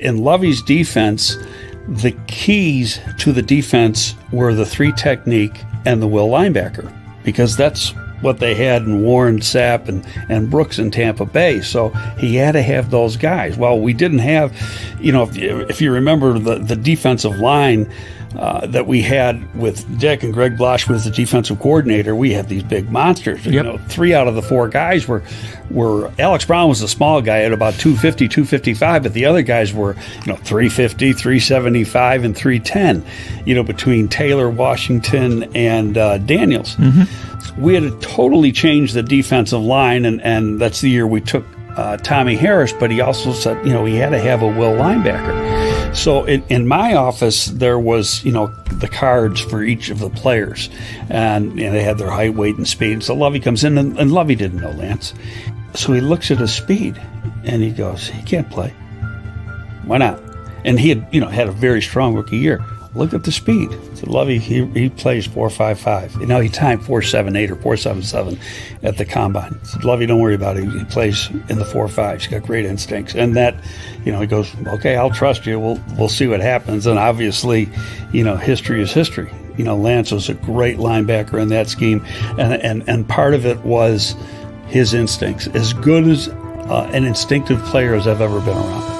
in Lovey's defense, the keys to the defense were the 3 technique and the will linebacker, because that's what they had in Warren, Sapp, and Brooks in Tampa Bay. So he had to have those guys. Well, we didn't have, if you remember the defensive line that we had with Dick and Greg Blosh was the defensive coordinator, we had these big monsters. Yep. 3 out of the 4 guys were Alex Brown was a small guy at about 250, 255, but the other guys were, 350, 375, and 310, between Taylor, Washington, and Daniels. Mm-hmm. We had to totally change the defensive line, and that's the year we took Tommy Harris, but he also said, he had to have a will linebacker. So in my office, there was, the cards for each of the players, and they had their height, weight, and speed. So Lovey comes in, and Lovey didn't know Lance. So he looks at his speed, and he goes, he can't play. Why not? And he had, had a very strong rookie year. Look at the speed. So Lovey, he plays 4.55. He timed 4.78 or 4.77 at the combine. So Lovey, don't worry about it. He plays in the 4.5. He's got great instincts. And that, he goes, okay, I'll trust you. We'll see what happens. And obviously, history is history. Lance was a great linebacker in that scheme, and part of it was his instincts. As good as an instinctive player as I've ever been around.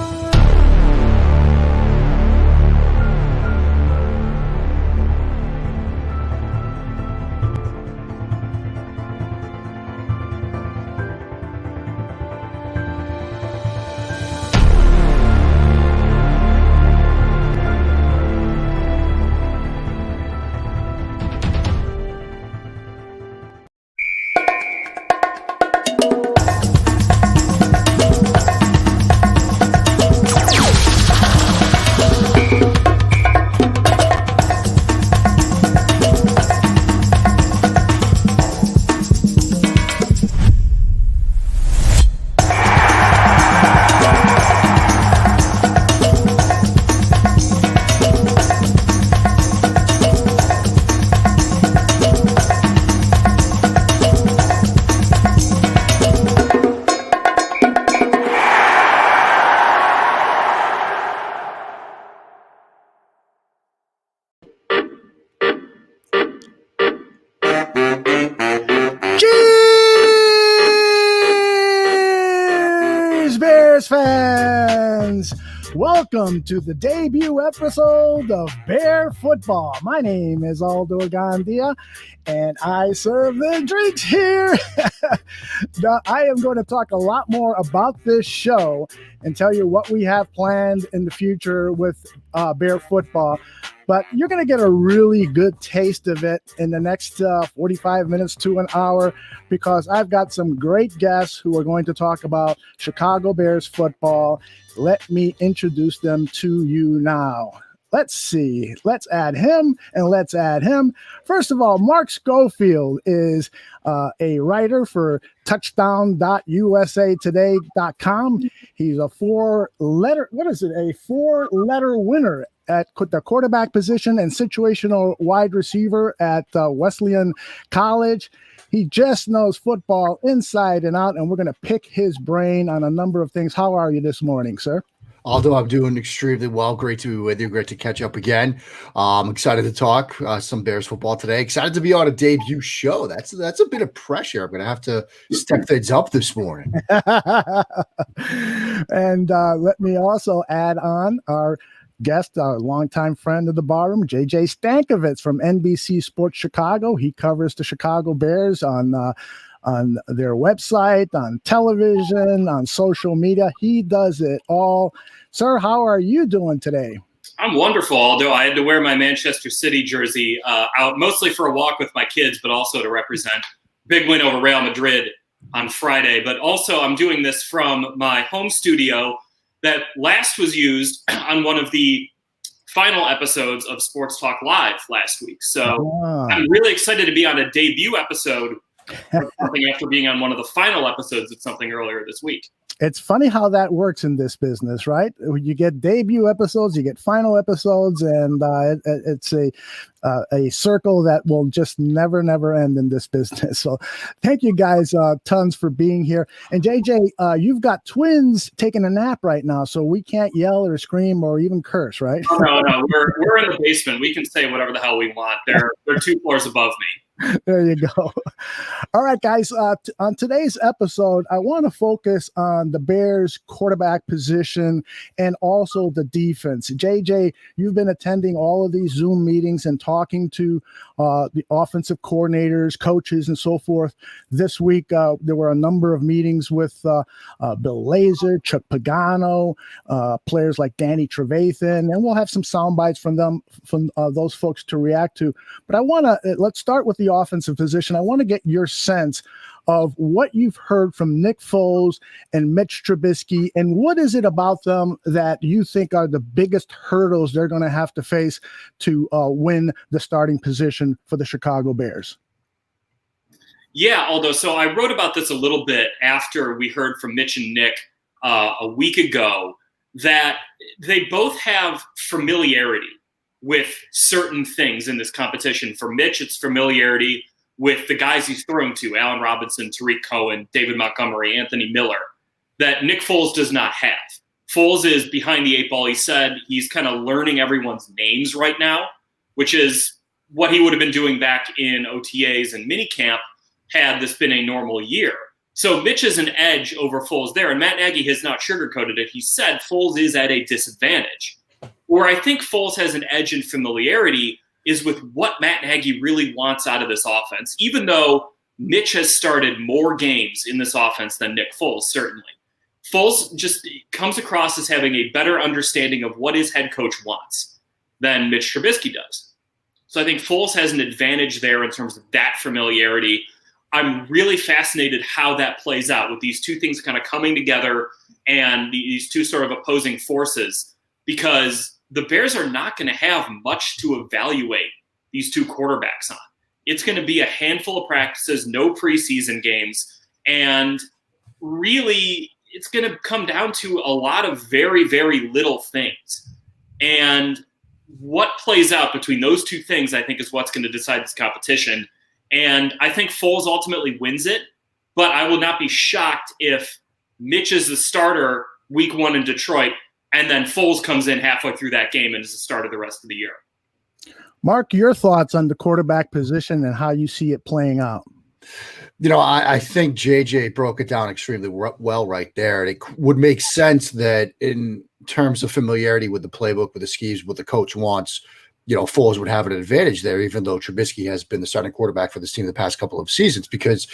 Fans, welcome to the debut episode of Bear Football. My name is Aldo Gandia, and I serve the drinks here. Now, I am going to talk a lot more about this show and tell you what we have planned in the future with Bear Football. But you're going to get a really good taste of it in the next 45 minutes to an hour, because I've got some great guests who are going to talk about Chicago Bears football. Let me introduce them to you now. Let's see. Let's add him and let's add him. First of all, Mark Schofield is a writer for touchdown.usatoday.com. He's a four-letter winner at the quarterback position and situational wide receiver at Wesleyan College. He just knows football inside and out, and we're going to pick his brain on a number of things. How are you this morning, sir? Although I'm doing extremely well. Great to be with you. Great to catch up again. I'm excited to talk some Bears football today. Excited to be on a debut show. That's a bit of pressure. I'm going to have to step things up this morning. And let me also add on our guest, our longtime friend of the barroom, JJ Stankevitz from NBC Sports Chicago. He covers the Chicago Bears on their website, on television, on social media. He does it all. Sir, how are you doing today? I'm wonderful, Aldo. I had to wear my Manchester City jersey out mostly for a walk with my kids, but also to represent big win over Real Madrid on Friday. But also I'm doing this from my home studio that last was used on one of the final episodes of Sports Talk Live last week. So I'm really excited to be on a debut episode after being on one of the final episodes of something earlier this week. It's funny how that works in this business, right? You get debut episodes, you get final episodes, and it's a circle that will just never end in this business. So thank you guys tons for being here. And JJ, you've got twins taking a nap right now, so we can't yell or scream or even curse, right? No, we're in the basement. We can say whatever the hell we want. They're 2 floors above me. There you go. All right, guys. On today's episode, I want to focus on the Bears quarterback position and also the defense. JJ, you've been attending all of these Zoom meetings and talking to the offensive coordinators, coaches, and so forth. This week, there were a number of meetings with Bill Lazor, Chuck Pagano, players like Danny Trevathan, and we'll have some sound bites from those folks to react to. But let's start with the offensive position. I want to get your sense of what you've heard from Nick Foles and Mitch Trubisky, and what is it about them that you think are the biggest hurdles they're going to have to face to win the starting position for the Chicago Bears? Yeah, Aldo. So I wrote about this a little bit after we heard from Mitch and Nick a week ago, that they both have familiarity with certain things in this competition. For Mitch, it's familiarity with the guys he's thrown to, Allen Robinson, Tariq Cohen, David Montgomery, Anthony Miller, that Nick Foles does not have. Foles is behind the 8 ball. He said he's kind of learning everyone's names right now, which is what he would have been doing back in OTAs and minicamp had this been a normal year. So Mitch is an edge over Foles there, and Matt Nagy has not sugarcoated it. He said Foles is at a disadvantage. Where I think Foles has an edge in familiarity is with what Matt Nagy really wants out of this offense, even though Mitch has started more games in this offense than Nick Foles, certainly. Foles just comes across as having a better understanding of what his head coach wants than Mitch Trubisky does. So I think Foles has an advantage there in terms of that familiarity. I'm really fascinated how that plays out with these two things kind of coming together and these two sort of opposing forces, because the Bears are not going to have much to evaluate these two quarterbacks on. It's going to be a handful of practices, no preseason games, and really it's going to come down to a lot of very, very little things. And what plays out between those two things, I think, is what's going to decide this competition. And I think Foles ultimately wins it, but I will not be shocked if Mitch is the starter week 1 in Detroit, and then Foles comes in halfway through that game and is the start of the rest of the year. Mark, your thoughts on the quarterback position and how you see it playing out? I think JJ broke it down extremely well right there. It would make sense that in terms of familiarity with the playbook, with the schemes, what the coach wants, Foles would have an advantage there, even though Trubisky has been the starting quarterback for this team the past couple of seasons, because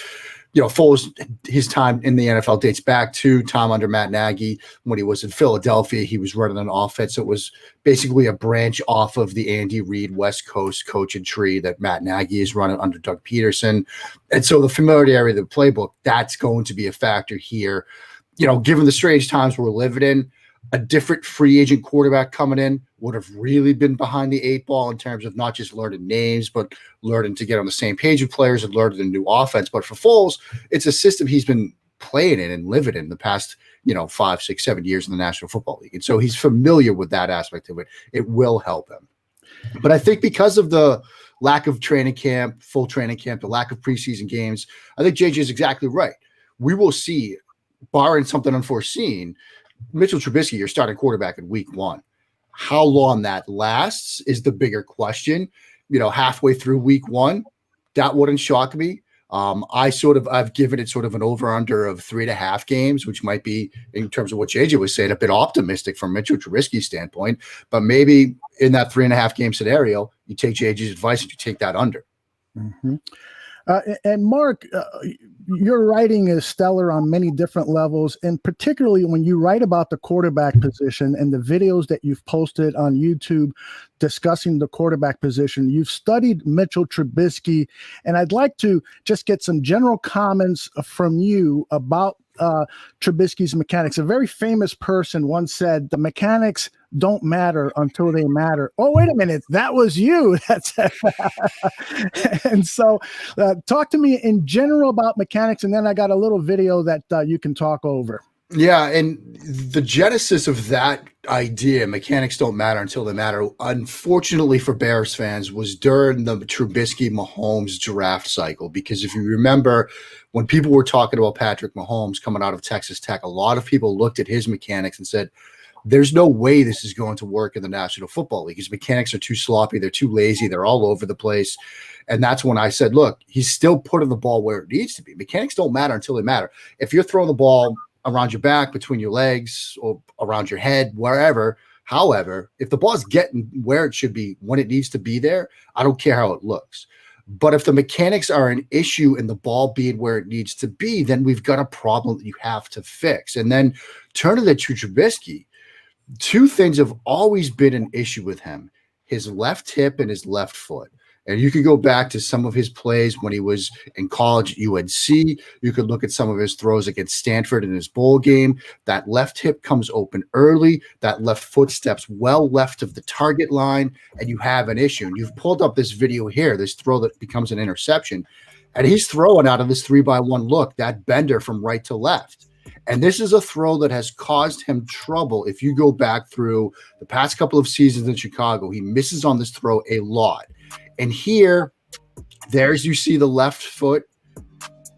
Foles, his time in the NFL dates back to time under Matt Nagy. When he was in Philadelphia, he was running an offense that was basically a branch off of the Andy Reid West Coast coaching tree that Matt Nagy is running under Doug Peterson. And so the familiarity of the playbook, that's going to be a factor here. Given the strange times we're living in, a different free agent quarterback coming in would have really been behind the 8 ball in terms of not just learning names, but learning to get on the same page with players and learning a new offense. But for Foles, it's a system he's been playing in and living in the past, 5, 6, 7 years in the National Football League. And so he's familiar with that aspect of it. It will help him. But I think because of the lack of training camp, full training camp, the lack of preseason games, I think JJ is exactly right. We will see, barring something unforeseen, Mitchell Trubisky, your starting quarterback in week 1. How long that lasts is the bigger question. Halfway through week 1, that wouldn't shock me. I've given it sort of an over-under of 3.5 games, which might be, in terms of what JJ was saying, a bit optimistic from Mitchell Trubisky's standpoint. But maybe in that 3.5 game scenario, you take JJ's advice and you take that under. Mm-hmm. And Mark, your writing is stellar on many different levels, and particularly when you write about the quarterback position and the videos that you've posted on YouTube discussing the quarterback position. You've studied Mitchell Trubisky, and I'd like to just get some general comments from you about Trubisky's mechanics. A very famous person once said, the mechanics don't matter until they matter. Oh, wait a minute. That was you. And so talk to me in general about mechanics. And then I got a little video that you can talk over. Yeah, and the genesis of that idea, mechanics don't matter until they matter, unfortunately for Bears fans, was during the Trubisky Mahomes draft cycle. Because if you remember, when people were talking about Patrick Mahomes coming out of Texas Tech, a lot of people looked at his mechanics and said, there's no way this is going to work in the National Football League. His mechanics are too sloppy. They're too lazy. They're all over the place. And that's when I said, look, he's still putting the ball where it needs to be. Mechanics don't matter until they matter. If you're throwing the ball around your back, between your legs, or around your head, wherever. However, if the ball's getting where it should be when it needs to be there, I don't care how it looks. But if the mechanics are an issue and the ball being where it needs to be, then we've got a problem that you have to fix. And then turning to Trubisky, two things have always been an issue with him: his left hip and his left foot. And you could go back to some of his plays when he was in college at UNC. You could look at some of his throws against Stanford in his bowl game. That left hip comes open early. That left foot steps well left of the target line, and you have an issue. And you've pulled up this video here, this throw that becomes an interception. And he's throwing out of this 3-by-1 look, that bender from right to left. And this is a throw that has caused him trouble. If you go back through the past couple of seasons in Chicago, he misses on this throw a lot. And here, there's, you see the left foot,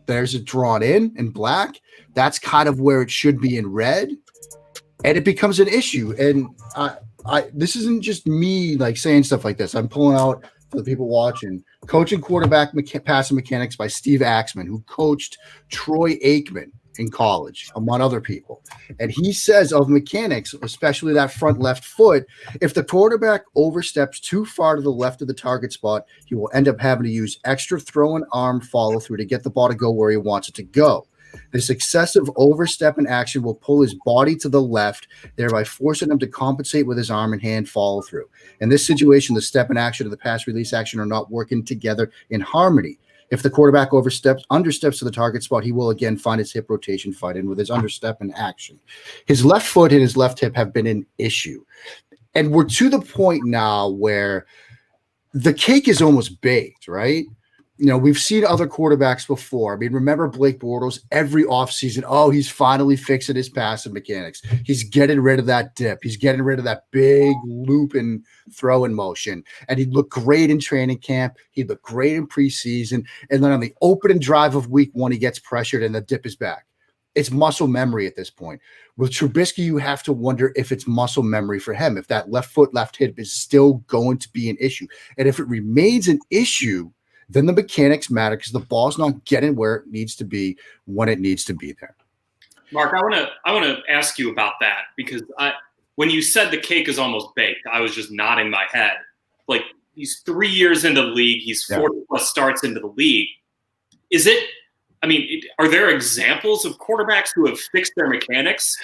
there's it drawn in black. That's kind of where it should be in red. And it becomes an issue. And this isn't just me like saying stuff like this. I'm pulling out, for the people watching, Coaching Quarterback Passing Mechanics by Steve Axman, who coached Troy Aikman in college, among other people. And he says of mechanics, especially that front left foot, if the quarterback oversteps too far to the left of the target spot, he will end up having to use extra throw and arm follow through to get the ball to go where he wants it to go. This excessive overstep in action will pull his body to the left, thereby forcing him to compensate with his arm and hand follow through. In this situation, the step and action and the pass release action are not working together in harmony. If the quarterback understeps to the target spot, he will again find his hip rotation fight in with his understep and action. His left foot and his left hip have been an issue. And we're to the point now where the cake is almost baked, right? You know, we've seen other quarterbacks before. I mean, remember Blake Bortles every offseason? Oh, he's finally fixing his passing mechanics. He's getting rid of that dip. He's getting rid of that big loop and throw in motion. And he'd look great in training camp. He'd look great in preseason. And then on the opening drive of week one, he gets pressured and the dip is back. It's muscle memory at this point. With Trubisky, you have to wonder if it's muscle memory for him, if that left foot, left hip is still going to be an issue. And if it remains an issue, then the mechanics matter because the ball's not getting where it needs to be when it needs to be there. Mark, I want to ask you about that because when you said the cake is almost baked, I was just nodding my head. Like, he's 3 years into the league, he's 40 plus starts into the league. Is it? I mean, are there examples of quarterbacks who have fixed their mechanics?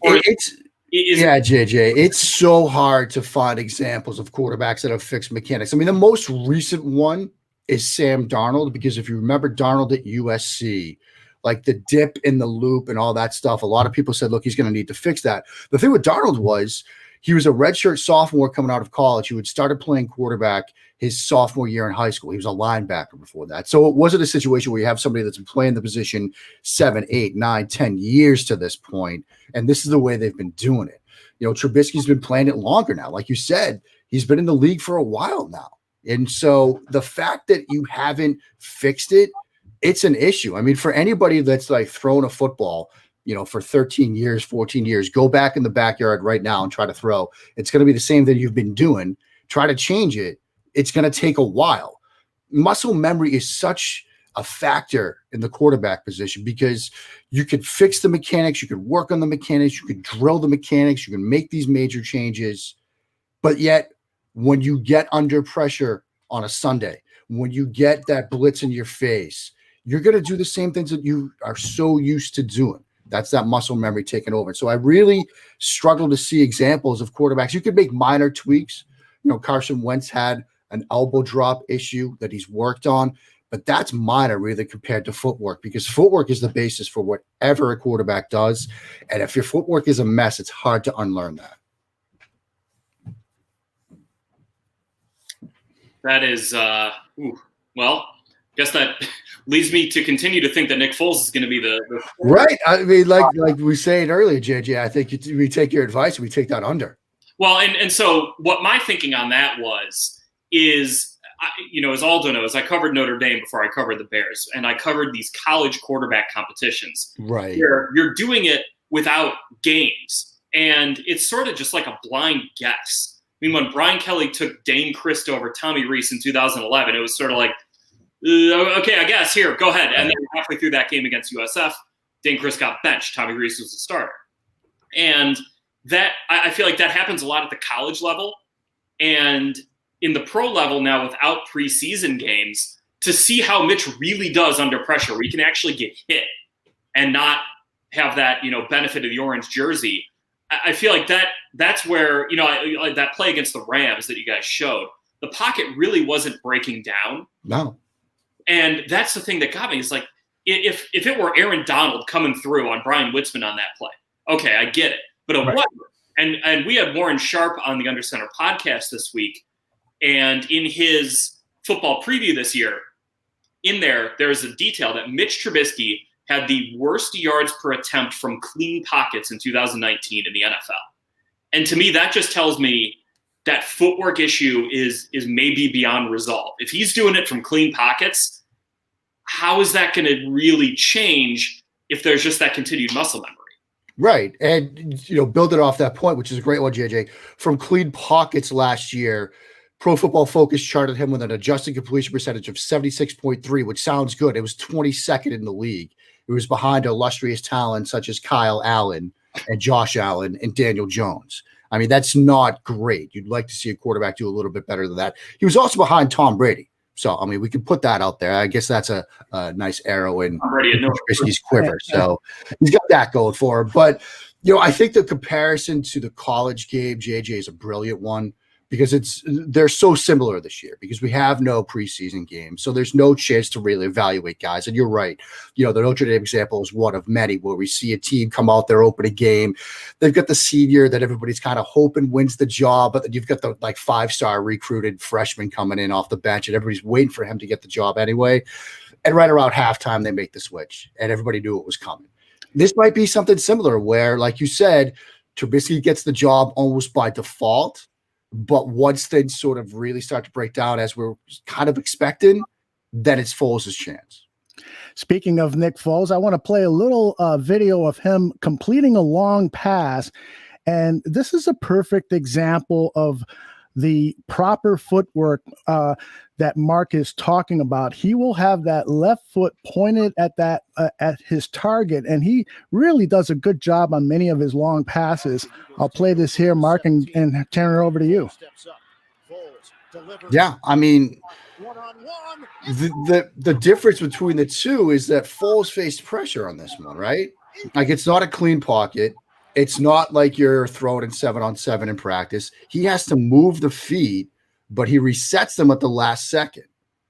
JJ, it's so hard to find examples of quarterbacks that have fixed mechanics. I mean, the most recent one is Sam Darnold, because if you remember Darnold at USC, like the dip in the loop and all that stuff, a lot of people said, look, he's going to need to fix that. The thing with Darnold was he was a redshirt sophomore coming out of college who had started playing quarterback his sophomore year in high school. He was a linebacker before that. So it wasn't a situation where you have somebody that's been playing the position 7, 8, 9, 10 years to this point, and this is the way they've been doing it. You know, Trubisky's been playing it longer now. Like you said, he's been in the league for a while now. And so the fact that you haven't fixed it, it's an issue. I mean, for anybody that's like thrown a football, you know, for 13 years, 14 years, go back in the backyard right now and try to throw. It's going to be the same thing you've been doing. Try to change it. It's going to take a while. Muscle memory is such a factor in the quarterback position because you could fix the mechanics. You could work on the mechanics. You could drill the mechanics. You can make these major changes. But yet, when you get under pressure on a Sunday, when you get that blitz in your face, you're going to do the same things that you are so used to doing. That's that muscle memory taking over. So I really struggle to see examples of quarterbacks. You could make minor tweaks. You know, Carson Wentz had an elbow drop issue that he's worked on, but that's minor really compared to footwork, because footwork is the basis for whatever a quarterback does. And if your footwork is a mess, it's hard to unlearn that. That is, well, guess that leads me to continue to think that Nick Foles is going to be the right. I mean, like we said earlier, JJ, I think we take your advice and we take that under. Well, and so what my thinking on that is, as Aldo knows, I covered Notre Dame before I covered the Bears, and I covered these college quarterback competitions. Right. Where you're doing it without games, and it's sort of just like a blind guess. I mean, when Brian Kelly took Dane Christ over Tommy Rees in 2011, it was sort of like, okay, I guess, here, go ahead. And then halfway through that game against USF, Dane Christ got benched. Tommy Rees was the starter. And that I feel like that happens a lot at the college level. And in the pro level now, without preseason games, to see how Mitch really does under pressure, where he can actually get hit and not have that, benefit of the orange jersey. I feel like that's where, that play against the Rams that you guys showed, the pocket really wasn't breaking down. No. And that's the thing that got me is like, if it were Aaron Donald coming through on Brian Witzman on that play, okay, I get it. But it wasn't. And we had Warren Sharp on the Under Center podcast this week. And in his football preview this year, in there's a detail that Mitch Trubisky had the worst yards per attempt from clean pockets in 2019 in the NFL. And to me, that just tells me that footwork issue is maybe beyond resolve. If he's doing it from clean pockets, how is that going to really change if there's just that continued muscle memory? Right. And, building off that point, which is a great one, JJ, from clean pockets last year, Pro Football Focus charted him with an adjusted completion percentage of 76.3, which sounds good. It was 22nd in the league. It was behind illustrious talent such as Kyle Allen and Josh Allen and Daniel Jones. I mean, that's not great. You'd like to see a quarterback do a little bit better than that. He was also behind Tom Brady. So, I mean, we can put that out there. I guess that's a nice arrow in Trubisky's quiver. So he's got that going for him. But, I think the comparison to the college game, JJ, is a brilliant one because they're so similar this year because we have no preseason games. So there's no chance to really evaluate guys. And you're right. The Notre Dame example is one of many where we see a team come out there, open a game. They've got the senior that everybody's kind of hoping wins the job, but then you've got the 5-star recruited freshman coming in off the bench and everybody's waiting for him to get the job anyway. And right around halftime, they make the switch and everybody knew it was coming. This might be something similar where, like you said, Trubisky gets the job almost by default. But once things sort of really start to break down as we're kind of expecting, then it's Foles' chance. Speaking of Nick Foles, I want to play a little video of him completing a long pass. And this is a perfect example of the proper footwork that Mark is talking about. He will have that left foot pointed at at his target, and he really does a good job on many of his long passes. I'll play this here, Mark, and turn it over to you. Yeah, I mean, the difference between the two is that Foles faced pressure on this one, right? Like, it's not a clean pocket. It's not like you're throwing in 7-on-7 in practice. He has to move the feet, but he resets them at the last second,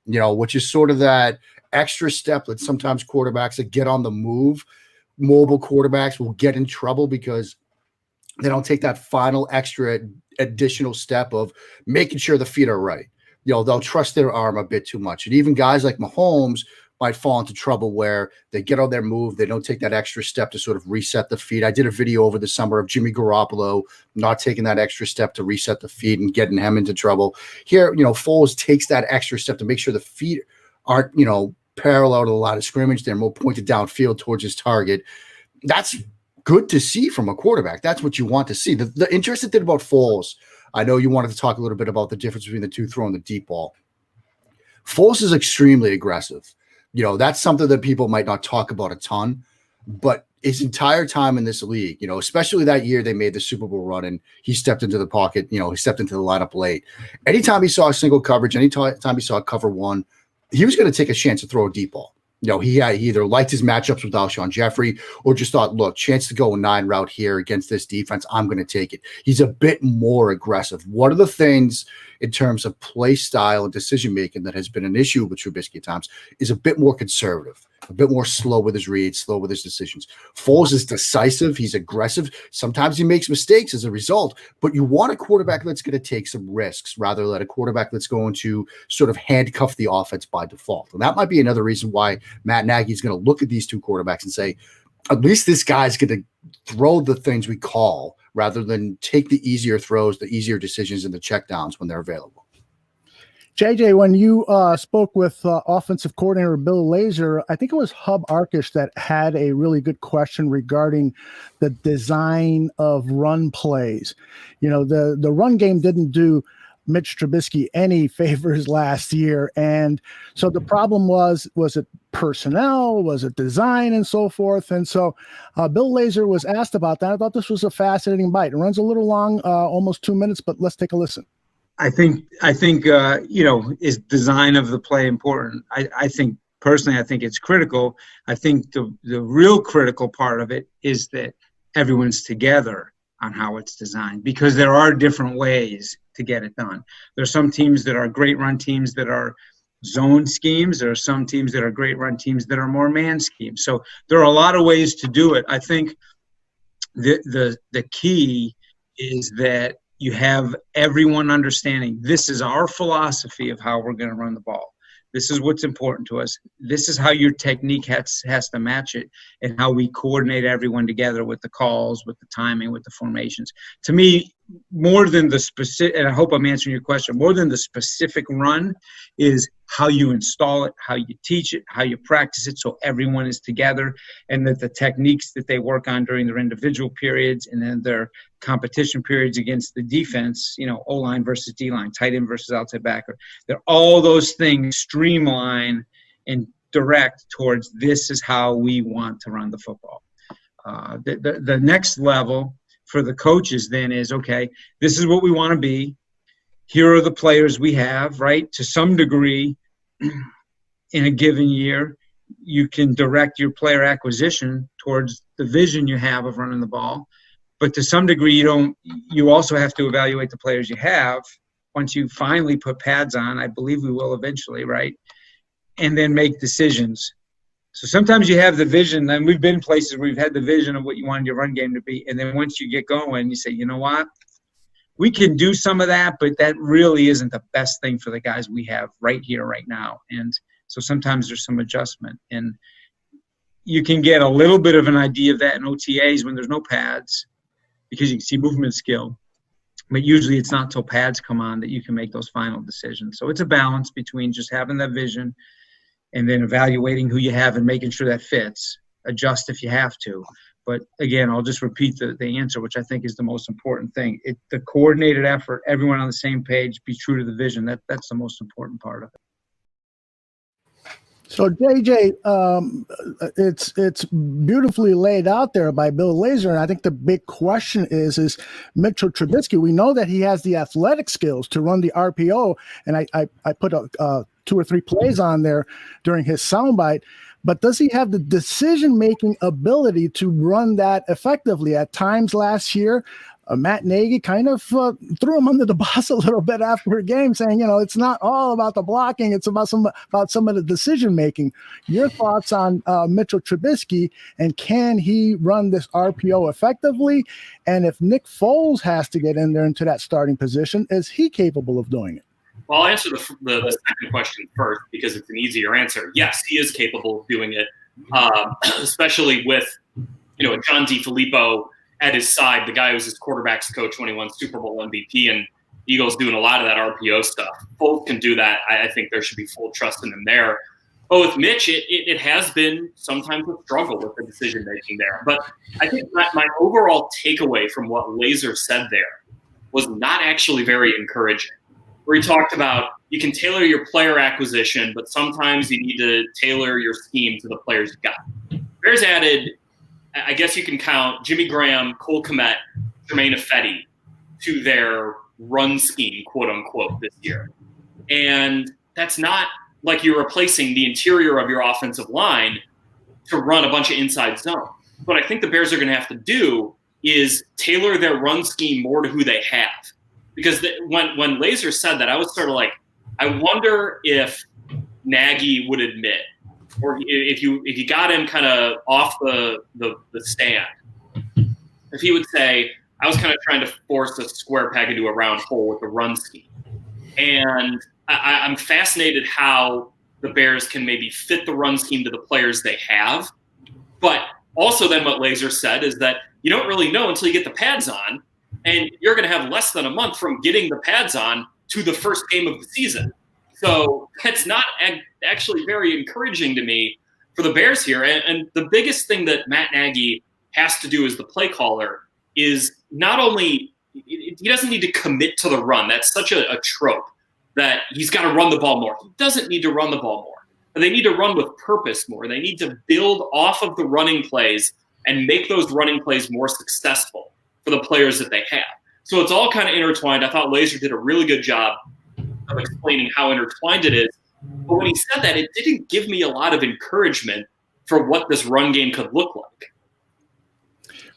which is sort of that extra step that sometimes quarterbacks that get on the move, mobile quarterbacks will get in trouble because they don't take that final extra additional step of making sure the feet are right. They'll trust their arm a bit too much. And even guys like Mahomes might fall into trouble where they get on their move. They don't take that extra step to sort of reset the feet. I did a video over the summer of Jimmy Garoppolo not taking that extra step to reset the feet and getting him into trouble. Here, Foles takes that extra step to make sure the feet aren't, parallel to the line of scrimmage. They're more pointed downfield towards his target. That's good to see from a quarterback. That's what you want to see. The interesting thing about Foles, I know you wanted to talk a little bit about the difference between the two throwing the deep ball. Foles is extremely aggressive. That's something that people might not talk about a ton, but his entire time in this league, especially that year they made the Super Bowl run and he stepped into the pocket, he stepped into the lineup late. Anytime he saw a single coverage, anytime he saw a cover one, he was going to take a chance to throw a deep ball. He either liked his matchups with Alshon Jeffrey or just thought, look, chance to go a 9 route here against this defense, I'm going to take it. He's a bit more aggressive. One of the things in terms of play style and decision-making that has been an issue with Trubisky at times is a bit more conservative. a bit more slow with his reads, slow with his decisions. Foles is decisive. He's aggressive. Sometimes he makes mistakes as a result, but you want a quarterback that's going to take some risks rather than a quarterback that's going to sort of handcuff the offense by default. And that might be another reason why Matt Nagy is going to look at these two quarterbacks and say, at least this guy's going to throw the things we call rather than take the easier throws, the easier decisions, and the checkdowns when they're available. JJ, when you spoke with offensive coordinator Bill Lazor, I think it was Hub Arkish that had a really good question regarding the design of run plays. You know, the run game didn't do Mitch Trubisky any favors last year. And so the problem was it personnel? Was it design and so forth? And so Bill Lazor was asked about that. I thought this was a fascinating bite. It runs a little long, almost 2 minutes, but let's take a listen. I think is design of the play important? I think personally, I think it's critical. I think the real critical part of it is that everyone's together on how it's designed, because there are different ways to get it done. There are some teams that are great run teams that are zone schemes. There are some teams that are great run teams that are more man schemes. So there are a lot of ways to do it. I think the key is that you have everyone understanding this is our philosophy of how we're going to run the ball. This is what's important to us. This is how your technique has to match it, and how we coordinate everyone together with the calls, with the timing, with the formations. To me, more than the specific, and I hope I'm answering your question, more than the specific run is how you install it, how you teach it, how you practice it, so everyone is together, and that the techniques that they work on during their individual periods and then their competition periods against the defense, O-line versus D-line, tight end versus outside backer, that all those things streamline and direct towards this is how we want to run the football. The next level for the coaches then is, okay, this is what we want to be. Here are the players we have, right? To some degree, in a given year, you can direct your player acquisition towards the vision you have of running the ball. But to some degree, you also have to evaluate the players you have once you finally put pads on. I believe we will eventually, right? And then make decisions. So sometimes you have the vision, and we've been places where we've had the vision of what you wanted your run game to be. And then once you get going, you say, you know what? We can do some of that, but that really isn't the best thing for the guys we have right here, right now. And so sometimes there's some adjustment. And you can get a little bit of an idea of that in OTAs when there's no pads, because you can see movement skill. But usually it's not until pads come on that you can make those final decisions. So it's a balance between just having that vision and then evaluating who you have and making sure that fits. Adjust if you have to. But again, I'll just repeat the answer, which I think is the most important thing. The coordinated effort, everyone on the same page, be true to the vision. That's the most important part of it. So, JJ, it's beautifully laid out there by Bill Lazor, and I think the big question is Mitchell Trubisky. We know that he has the athletic skills to run the RPO, and I put 2 or 3 plays on there during his soundbite, but does he have the decision-making ability to run that effectively? At times last year, Matt Nagy kind of threw him under the bus a little bit after a game, saying, it's not all about the blocking, it's about some of the decision-making. Your thoughts on Mitchell Trubisky, and can he run this RPO effectively? And if Nick Foles has to get in there into that starting position, is he capable of doing it? Well, I'll answer the second question first because it's an easier answer. Yes, he is capable of doing it, especially with, John DeFilippo at his side, the guy who was his quarterback's coach when he won Super Bowl MVP, and Eagles doing a lot of that RPO stuff. Both can do that. I think there should be full trust in them there. But with Mitch, it has been sometimes a struggle with the decision-making there. But I think my overall takeaway from what Lazor said there was not actually very encouraging, where he talked about you can tailor your player acquisition, but sometimes you need to tailor your scheme to the players you've got. Bears added, I guess you can count Jimmy Graham, Cole Kmet, Jermaine Ifedi to their run scheme, quote unquote, this year. And that's not like you're replacing the interior of your offensive line to run a bunch of inside zone. What I think the Bears are going to have to do is tailor their run scheme more to who they have. Because when Lazor said that, I was sort of like, I wonder if Nagy would admit or if you got him kind of off the stand, if he would say, I was kind of trying to force a square peg into a round hole with the run scheme. And I'm fascinated how the Bears can maybe fit the run scheme to the players they have. But also then what Laser said is that you don't really know until you get the pads on, and you're going to have less than a month from getting the pads on to the first game of the season. So that's not actually very encouraging to me for the Bears here. And the biggest thing that Matt Nagy has to do as the play caller is not only – he doesn't need to commit to the run. That's such a trope that he's got to run the ball more. He doesn't need to run the ball more. They need to run with purpose more. They need to build off of the running plays and make those running plays more successful for the players that they have. So it's all kind of intertwined. I thought Laser did a really good job of explaining how intertwined it is. But when he said that, it didn't give me a lot of encouragement for what this run game could look like.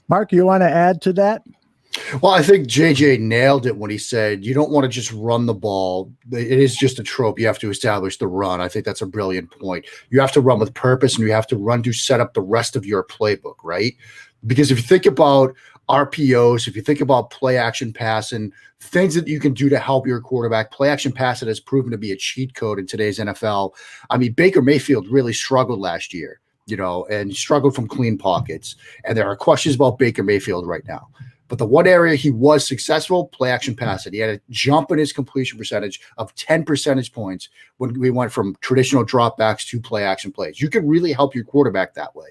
Mark, you want to add to that? Well, I think JJ nailed it when he said you don't want to just run the ball. It is just a trope. You have to establish the run. I think that's a brilliant point. You have to run with purpose, and you have to run to set up the rest of your playbook, right? Because if you think about RPOs, if you think about play action passing, things that you can do to help your quarterback, play action passing has proven to be a cheat code in today's NFL. I mean, Baker Mayfield really struggled last year, and struggled from clean pockets. And there are questions about Baker Mayfield right now. But the one area he was successful, play action passing. He had a jump in his completion percentage of 10 percentage points when we went from traditional dropbacks to play action plays. You can really help your quarterback that way.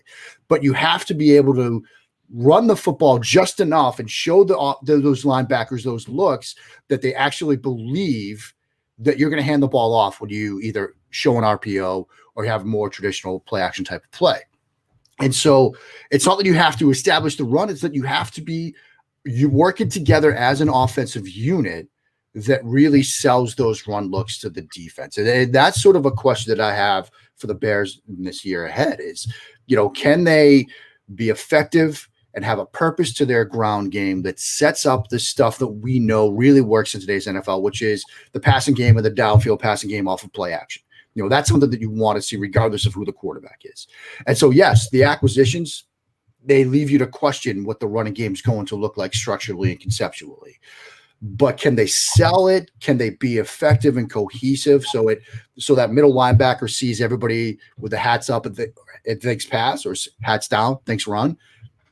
But you have to be able to run the football just enough and show those linebackers those looks that they actually believe that you're going to hand the ball off when you either show an RPO or you have more traditional play action type of play. And so it's not that you have to establish the run, it's that you work it together as an offensive unit that really sells those run looks to the defense. And that's sort of a question that I have for the Bears in this year ahead is, can they be effective and have a purpose to their ground game that sets up the stuff that we know really works in today's NFL, which is the passing game and the downfield passing game off of play action. That's something that you want to see regardless of who the quarterback is. And so, yes, the acquisitions, they leave you to question what the running game is going to look like structurally and conceptually. But can they sell it? Can they be effective and cohesive so that middle linebacker sees everybody with the hats up and thinks pass or hats down, thinks run?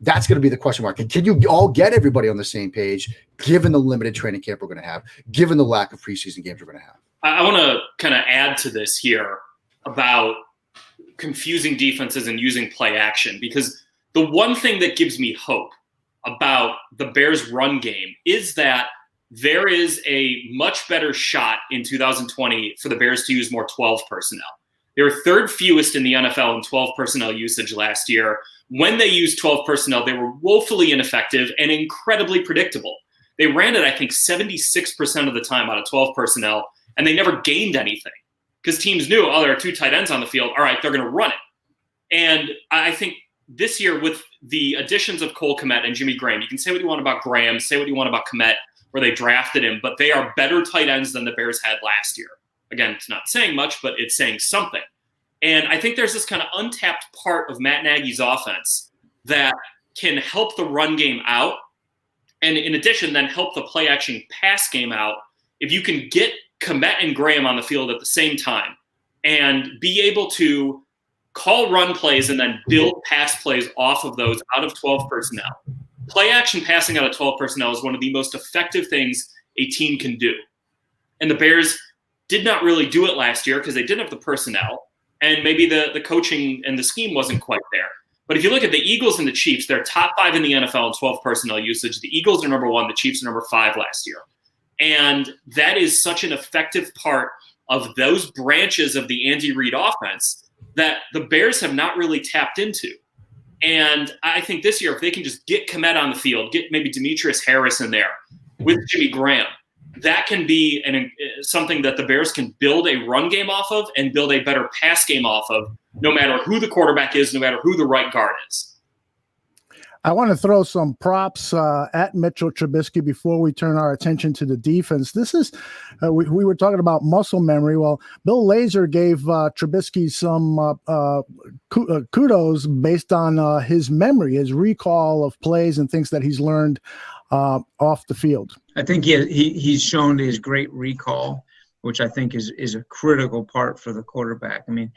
That's going to be the question mark. And can you all get everybody on the same page given the limited training camp we're going to have, given the lack of preseason games we're going to have? I want to kind of add to this here about confusing defenses and using play action, because the one thing that gives me hope about the Bears' run game is that there is a much better shot in 2020 for the Bears to use more 12 personnel. They were third fewest in the NFL in 12 personnel usage last year. When they used 12 personnel, they were woefully ineffective and incredibly predictable. They ran it, I think, 76% of the time out of 12 personnel, and they never gained anything because teams knew, there are two tight ends on the field. All right, they're going to run it. And I think this year with the additions of Cole Kmet and Jimmy Graham, you can say what you want about Graham, say what you want about Kmet, where they drafted him, but they are better tight ends than the Bears had last year. Again, it's not saying much, but it's saying something. And I think there's this kind of untapped part of Matt Nagy's offense that can help the run game out, and in addition, then help the play action pass game out if you can get Kmet and Graham on the field at the same time and be able to call run plays and then build pass plays off of those out of 12 personnel. Play action passing out of 12 personnel is one of the most effective things a team can do. And the Bears did not really do it last year because they didn't have the personnel, and maybe the coaching and the scheme wasn't quite there. But if you look at the Eagles and the Chiefs, they're top 5 in the NFL in 12 personnel usage. The Eagles are number 1, the Chiefs are number 5 last year. And that is such an effective part of those branches of the Andy Reid offense that the Bears have not really tapped into. And I think this year, if they can just get Kmet on the field, get maybe Demetrius Harris in there with Jimmy Graham, that can be something that the Bears can build a run game off of and build a better pass game off of, no matter who the quarterback is, no matter who the right guard is. I want to throw some props at Mitchell Trubisky before we turn our attention to the defense. This is, we were talking about muscle memory. Well, Bill Lazor gave Trubisky some kudos based on his memory, his recall of plays and things that he's learned off the field. I think he's shown his great recall, which I think is a critical part for the quarterback. I mean,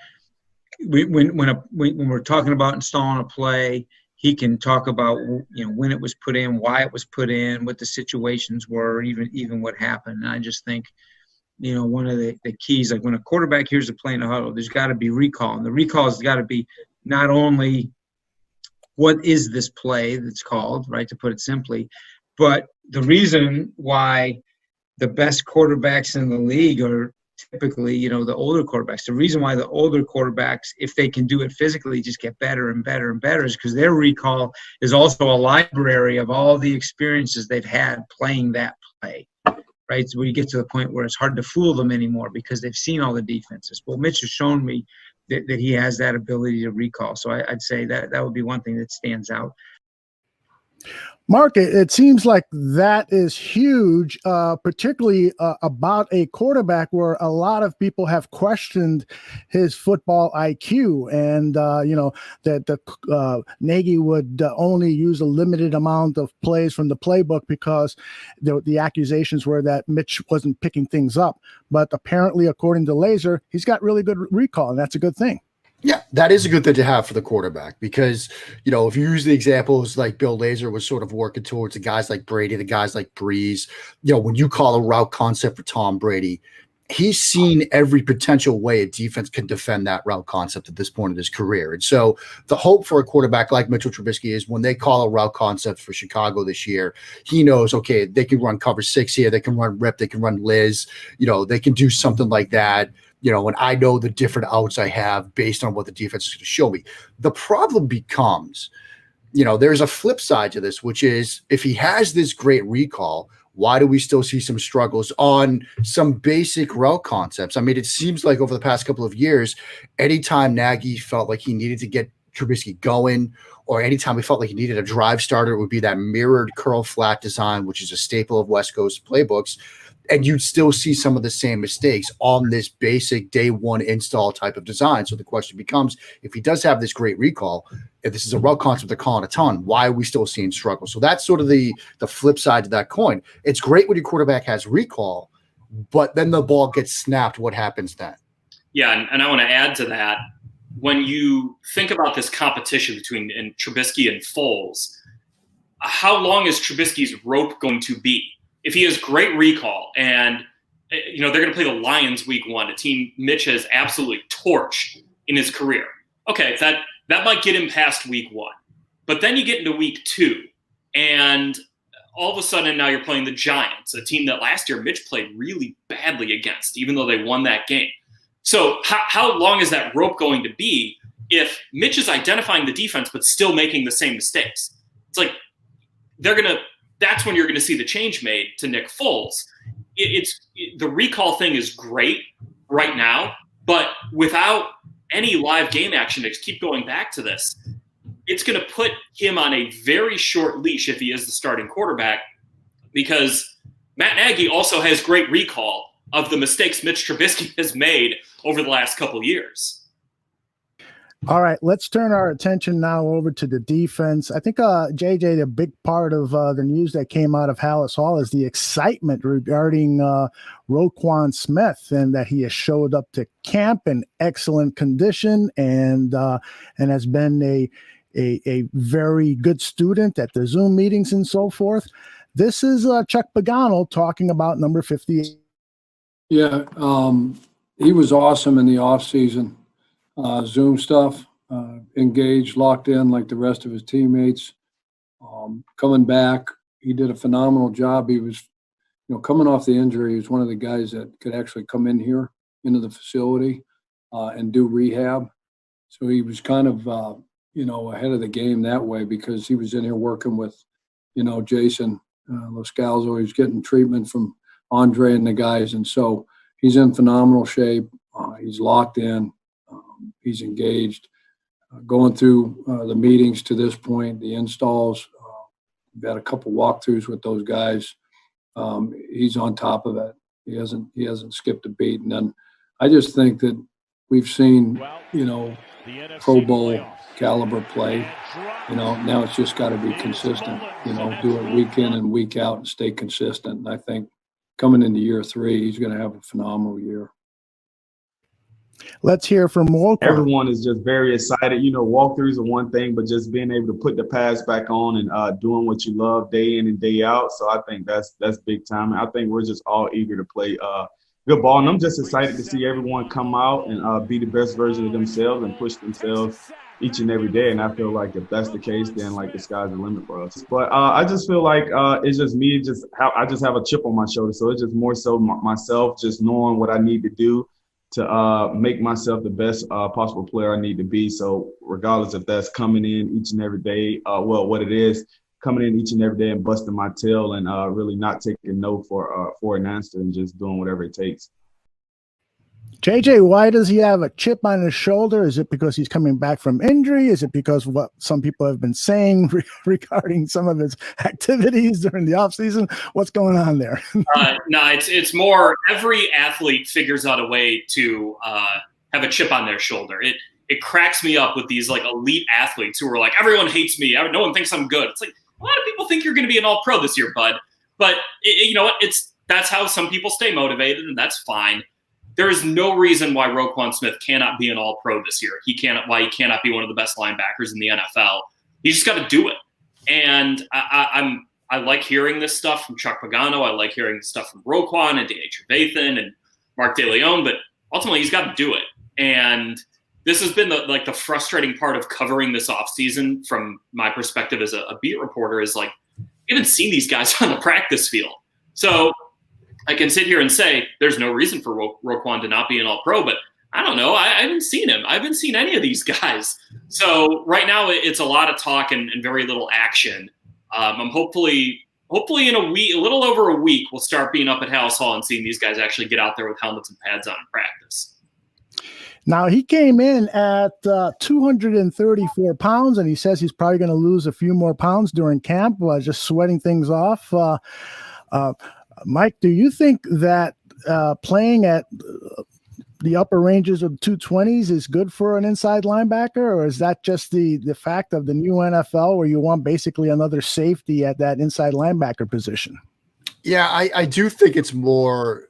when we're talking about installing a play, he can talk about, when it was put in, why it was put in, what the situations were, even what happened. And I just think, one of the keys, like when a quarterback hears a play in a huddle, there's got to be recall. And the recall has got to be not only what is this play that's called, right, to put it simply, but the reason why the best quarterbacks in the league are typically, the older quarterbacks. The reason why the older quarterbacks, if they can do it physically, just get better and better and better is because their recall is also a library of all the experiences they've had playing that play, right? So we get to the point where it's hard to fool them anymore because they've seen all the defenses. Well, Mitch has shown me that he has that ability to recall. So I'd say that would be one thing that stands out. Mark, it seems like that is huge, particularly about a quarterback where a lot of people have questioned his football IQ and, that Nagy would only use a limited amount of plays from the playbook because the accusations were that Mitch wasn't picking things up. But apparently, according to Lazor, he's got really good recall, and that's a good thing. Yeah, that is a good thing to have for the quarterback because, if you use the examples like Bill Lazor was sort of working towards the guys like Brady, the guys like Breeze, when you call a route concept for Tom Brady, he's seen every potential way a defense can defend that route concept at this point in his career. And so the hope for a quarterback like Mitchell Trubisky is when they call a route concept for Chicago this year, he knows, okay, they can run cover 6 here, they can run rip, they can run Liz, they can do something like that. And I know the different outs I have based on what the defense is going to show me. The problem becomes, there's a flip side to this, which is if he has this great recall, why do we still see some struggles on some basic route concepts? I mean, it seems like over the past couple of years, anytime Nagy felt like he needed to get Trubisky going, or anytime he felt like he needed a drive starter, it would be that mirrored curl flat design, which is a staple of West Coast playbooks. And you'd still see some of the same mistakes on this basic day one install type of design. So the question becomes, if he does have this great recall, if this is a route concept they're calling a ton, why are we still seeing struggle? So that's sort of the flip side to that coin. It's great when your quarterback has recall, but then the ball gets snapped. What happens then? Yeah, and I want to add to that. When you think about this competition between Trubisky and Foles, how long is Trubisky's rope going to be? If he has great recall and, they're going to play the Lions week 1, a team Mitch has absolutely torched in his career. Okay, that might get him past week 1. But then you get into week 2, and all of a sudden now you're playing the Giants, a team that last year Mitch played really badly against, even though they won that game. So how long is that rope going to be if Mitch is identifying the defense but still making the same mistakes? It's like that's when you're going to see the change made to Nick Foles. The recall thing is great right now, but without any live game action, to keep going back to this, it's going to put him on a very short leash if he is the starting quarterback, because Matt Nagy also has great recall of the mistakes Mitch Trubisky has made over the last couple years. All right, let's turn our attention now over to the defense. I think, JJ, the big part of the news that came out of Hallis Hall is the excitement regarding Roquan Smith and that he has showed up to camp in excellent condition and has been a very good student at the Zoom meetings and so forth. This is Chuck Pagano talking about number 58. Yeah, he was awesome in the offseason. Zoom stuff, engaged, locked in like the rest of his teammates. Coming back, he did a phenomenal job. He was, coming off the injury, he was one of the guys that could actually come in here into the facility and do rehab. So he was kind of, ahead of the game that way because he was in here working with, Jason Loscalzo. He was getting treatment from Andre and the guys. And so he's in phenomenal shape. He's locked in. He's engaged. going through the meetings to this point, the installs. We've had a couple walkthroughs with those guys. He's on top of it. He hasn't skipped a beat. And then I just think that we've seen, Pro Bowl caliber play. Now it's just got to be consistent. Do it week in and week out and stay consistent. And I think coming into year 3, he's going to have a phenomenal year. Let's hear from Walker. Everyone is just very excited. Walkthroughs are one thing, but just being able to put the pads back on and doing what you love day in and day out. So I think that's big time. And I think we're just all eager to play good ball. And I'm just excited to see everyone come out and be the best version of themselves and push themselves each and every day. And I feel like if that's the case, then the sky's the limit for us. But I just feel like it's just me. I just have a chip on my shoulder. So it's just more so myself, just knowing what I need to do to make myself the best possible player I need to be. So regardless if that's coming in each and every day, what it is, coming in each and every day and busting my tail and really not taking no for an answer and just doing whatever it takes. JJ, why does he have a chip on his shoulder? Is it because he's coming back from injury? Is it because what some people have been saying regarding some of his activities during the offseason? What's going on there? No, it's more every athlete figures out a way to have a chip on their shoulder. It cracks me up with these elite athletes who are like, everyone hates me. No one thinks I'm good. It's like, a lot of people think you're going to be an all-pro this year, bud. But you know what? That's how some people stay motivated, and that's fine. There is no reason why Roquan Smith cannot be an all-pro this year. Why he cannot be one of the best linebackers in the NFL. He just got to do it. And I like hearing this stuff from Chuck Pagano. I like hearing stuff from Roquan and JJ Stankevitz and Mark DeLeon. But ultimately, he's got to do it. And this has been the frustrating part of covering this offseason from my perspective as a beat reporter is you haven't seen these guys on the practice field. So I can sit here and say there's no reason for Roquan to not be an all-pro, but I don't know. I haven't seen him. I haven't seen any of these guys. So right now it's a lot of talk and very little action. I'm hopefully in a little over a week, we'll start being up at House Hall and seeing these guys actually get out there with helmets and pads on in practice. Now, he came in at 234 pounds, and he says he's probably going to lose a few more pounds during camp, just sweating things off. Mike, do you think that playing at the upper ranges of 220s is good for an inside linebacker, or is that just the fact of the new NFL where you want basically another safety at that inside linebacker position? Yeah, I do think it's more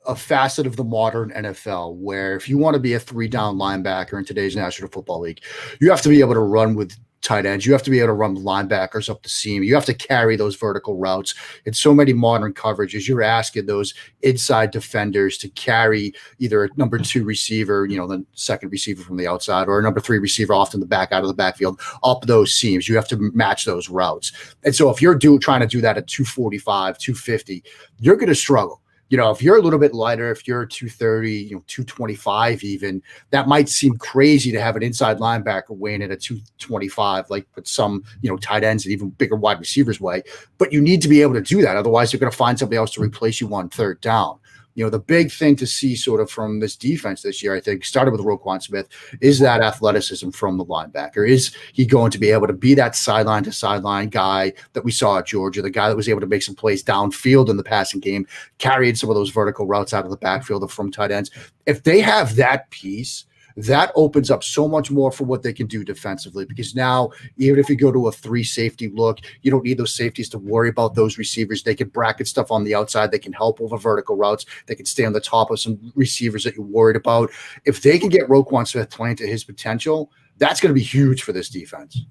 a facet of the modern NFL where if you want to be a 3-down linebacker in today's National Football League, you have to be able to run with tight ends. You have to be able to run linebackers up the seam. You have to carry those vertical routes. In so many modern coverages, you're asking those inside defenders to carry either a number 2 receiver, the second receiver from the outside, or a number 3 receiver off in the back out of the backfield up those seams. You have to match those routes. And so if you're trying to do that at 245, 250, you're going to struggle. If you're a little bit lighter, if you're 230, 225 even, that might seem crazy to have an inside linebacker weighing in at 225, like with some, tight ends and even bigger wide receivers weigh. But you need to be able to do that. Otherwise, you're going to find somebody else to replace you on third down. The big thing to see sort of from this defense this year, I think, started with Roquan Smith, is that athleticism from the linebacker. Is he going to be able to be that sideline to sideline guy that we saw at Georgia, the guy that was able to make some plays downfield in the passing game, carried some of those vertical routes out of the backfield from tight ends? If they have that piece, that opens up so much more for what they can do defensively, because now even if you go to a 3 safety look, you don't need those safeties to worry about those receivers. They can bracket stuff on the outside. They can help over vertical routes. They can stay on the top of some receivers that you're worried about. If they can get Roquan Smith playing to his potential, that's going to be huge for this defense.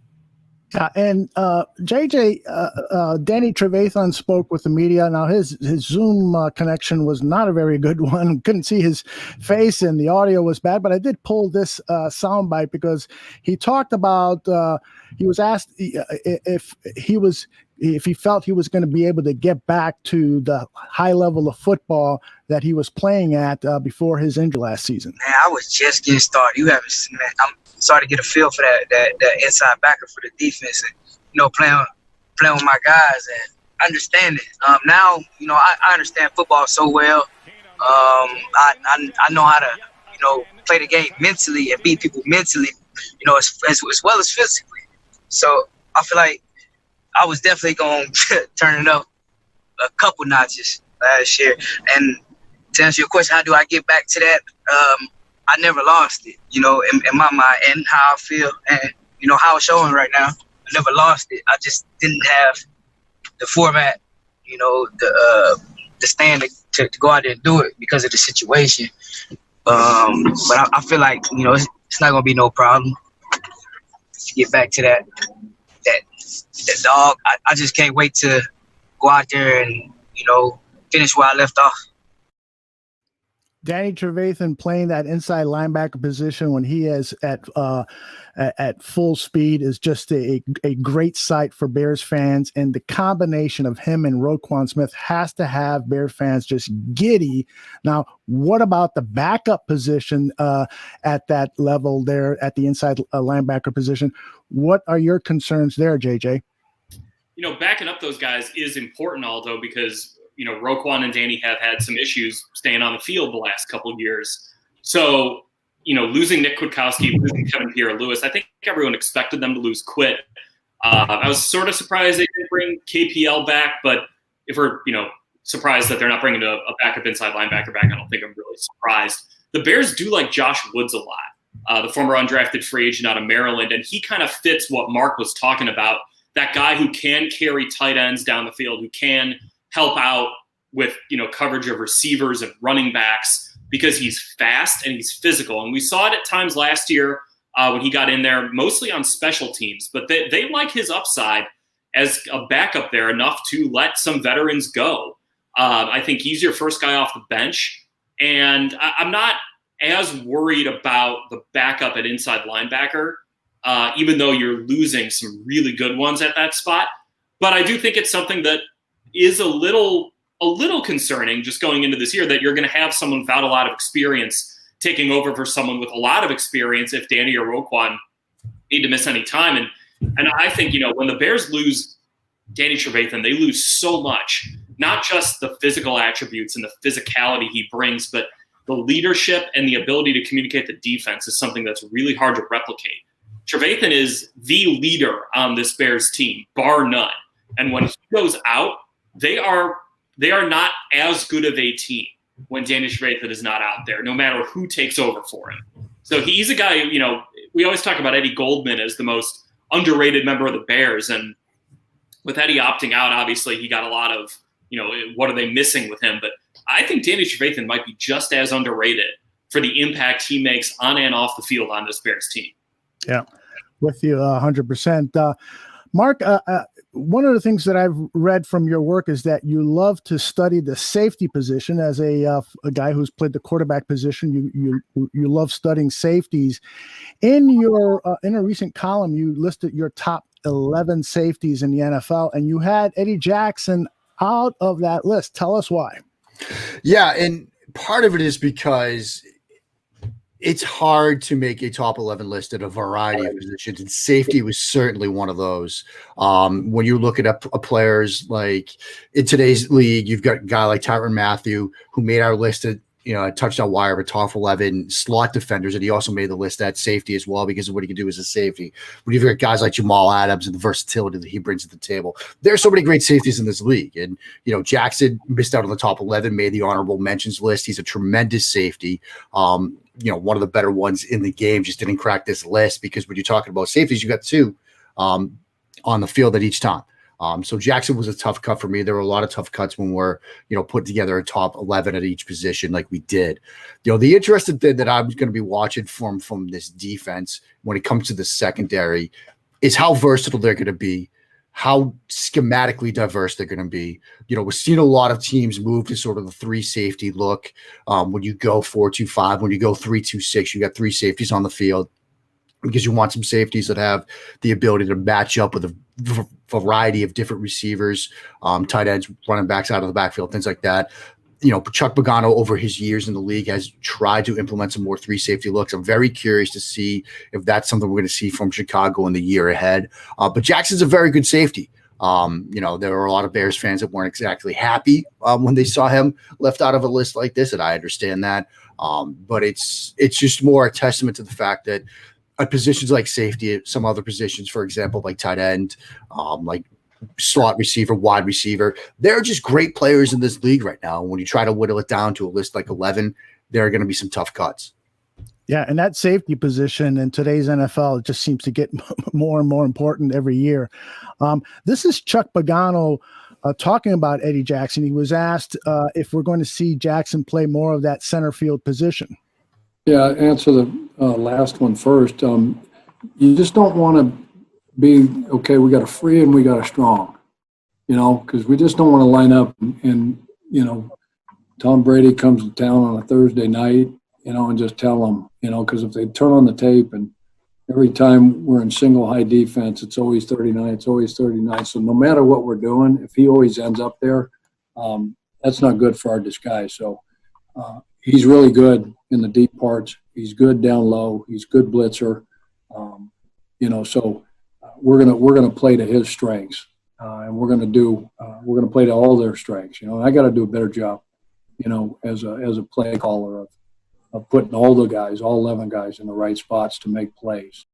And JJ, Danny Trevathan spoke with the media. Now his Zoom connection was not a very good one. Couldn't see his face, and the audio was bad. But I did pull this soundbite because he talked about. He was asked if he felt he was going to be able to get back to the high level of football that he was playing at before his injury last season. Man, I was just getting started. You haven't seen that. I'm starting to get a feel for that inside backer for the defense, and playing with my guys and understanding. Now, I understand football so well. I know how to play the game mentally and beat people mentally, as well as physically. So I feel like I was definitely going to turn it up a couple notches last year. And to answer your question, how do I get back to that? I never lost it, in my mind, and how I feel and, how it's showing right now. I never lost it. I just didn't have the format, the stand to go out there and do it because of the situation. But I feel like, it's not going to be no problem to get back to that dog. I just can't wait to go out there and, finish where I left off. Danny Trevathan playing that inside linebacker position when he is at full speed is just a great sight for Bears fans. And the combination of him and Roquan Smith has to have Bears fans just giddy. Now, what about the backup position at that level there at the inside linebacker position? What are your concerns there, JJ? Backing up those guys is important, Aldo, because Roquan and Danny have had some issues staying on the field the last couple of years. So, losing Nick Kwiatkowski, losing Kevin Pierre-Louis, I think everyone expected them to lose Quit. I was sort of surprised they didn't bring KPL back, but if we're, surprised that they're not bringing a backup inside linebacker back, I don't think I'm really surprised. The Bears do like Josh Woods a lot, the former undrafted free agent out of Maryland, and he kind of fits what Mark was talking about, that guy who can carry tight ends down the field, who can help out with, coverage of receivers and running backs because he's fast and he's physical. And we saw it at times last year when he got in there, mostly on special teams. But they like his upside as a backup there enough to let some veterans go. I think he's your first guy off the bench. And I'm not as worried about the backup at inside linebacker, even though you're losing some really good ones at that spot. But I do think it's something that is a little concerning just going into this year, that you're going to have someone without a lot of experience taking over for someone with a lot of experience if Danny or Roquan need to miss any time. And I think, when the Bears lose Danny Trevathan, they lose so much, not just the physical attributes and the physicality he brings, but the leadership and the ability to communicate the defense is something that's really hard to replicate. Trevathan is the leader on this Bears team, bar none. And when he goes out, they are not as good of a team when Danny Trevathan is not out there, no matter who takes over for him. So he's a guy, we always talk about Eddie Goldman as the most underrated member of the Bears. And with Eddie opting out, obviously he got a lot of, what are they missing with him? But I think Danny Trevathan might be just as underrated for the impact he makes on and off the field on this Bears team. Yeah, with you 100%. Mark, one of the things that I've read from your work is that you love to study the safety position. As a guy who's played the quarterback position, you love studying safeties. In your in a recent column, you listed your top 11 safeties in the NFL, and you had Eddie Jackson out of that list. Tell us why. Yeah, and part of it is because it's hard to make a top 11 list at a variety of positions, and safety was certainly one of those. When you look at players like in today's league, you've got a guy like Tyrann Mathieu, who made our list at a touchdown wire of a top 11 slot defenders, and he also made the list at safety as well because of what he can do as a safety. When you've got guys like Jamal Adams and the versatility that he brings to the table, there are so many great safeties in this league. And Jackson missed out on the top 11, made the honorable mentions list. He's a tremendous safety. One of the better ones in the game, just didn't crack this list because when you're talking about safeties, you got two on the field at each time. So Jackson was a tough cut for me. There were a lot of tough cuts when we're, put together a top 11 at each position like we did. The interesting thing that I'm going to be watching from this defense when it comes to the secondary is how versatile they're going to be, how schematically diverse they're going to be. We're seeing a lot of teams move to sort of the 3 safety look. When you go 4-2-5, when you go 3-2-6, you got 3 safeties on the field because you want some safeties that have the ability to match up with a variety of different receivers, tight ends, running backs out of the backfield, things like that. Chuck Pagano over his years in the league has tried to implement some more 3 safety looks. I'm very curious to see if that's something we're going to see from Chicago in the year ahead. But Jackson's a very good safety. There were a lot of Bears fans that weren't exactly happy when they saw him left out of a list like this, and I understand that. But it's just more a testament to the fact that at positions like safety, some other positions, for example, like tight end, like slot receiver, wide receiver, they're just great players in this league right now. When you try to whittle it down to a list like 11, there are going to be some tough cuts. Yeah, and that safety position in today's NFL, it just seems to get more and more important every year. This is Chuck Pagano talking about Eddie Jackson. He was asked if we're going to see Jackson play more of that center field position. Yeah, answer the last one first. You just don't want to be, okay, we got a free and we got a strong, because we just don't want to line up and Tom Brady comes to town on a Thursday night, and just tell them, because if they turn on the tape and every time we're in single high defense, it's always 39, it's always 39. So no matter what we're doing, if he always ends up there, that's not good for our disguise. So he's really good in the deep parts. He's good down low. He's good blitzer. So we're gonna play to his strengths, and we're gonna play to all their strengths. And I got to do a better job, as a play caller of putting all 11 guys in the right spots to make plays.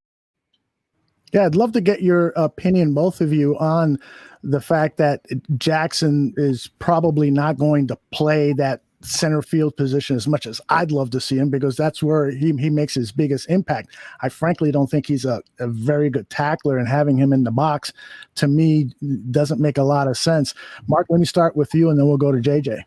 Yeah, I'd love to get your opinion, both of you, on the fact that Jackson is probably not going to play that center field position as much as I'd love to see him, because that's where he makes his biggest impact. I frankly don't think he's a very good tackler, and having him in the box, to me, doesn't make a lot of sense. Mark, let me start with you, and then we'll go to JJ.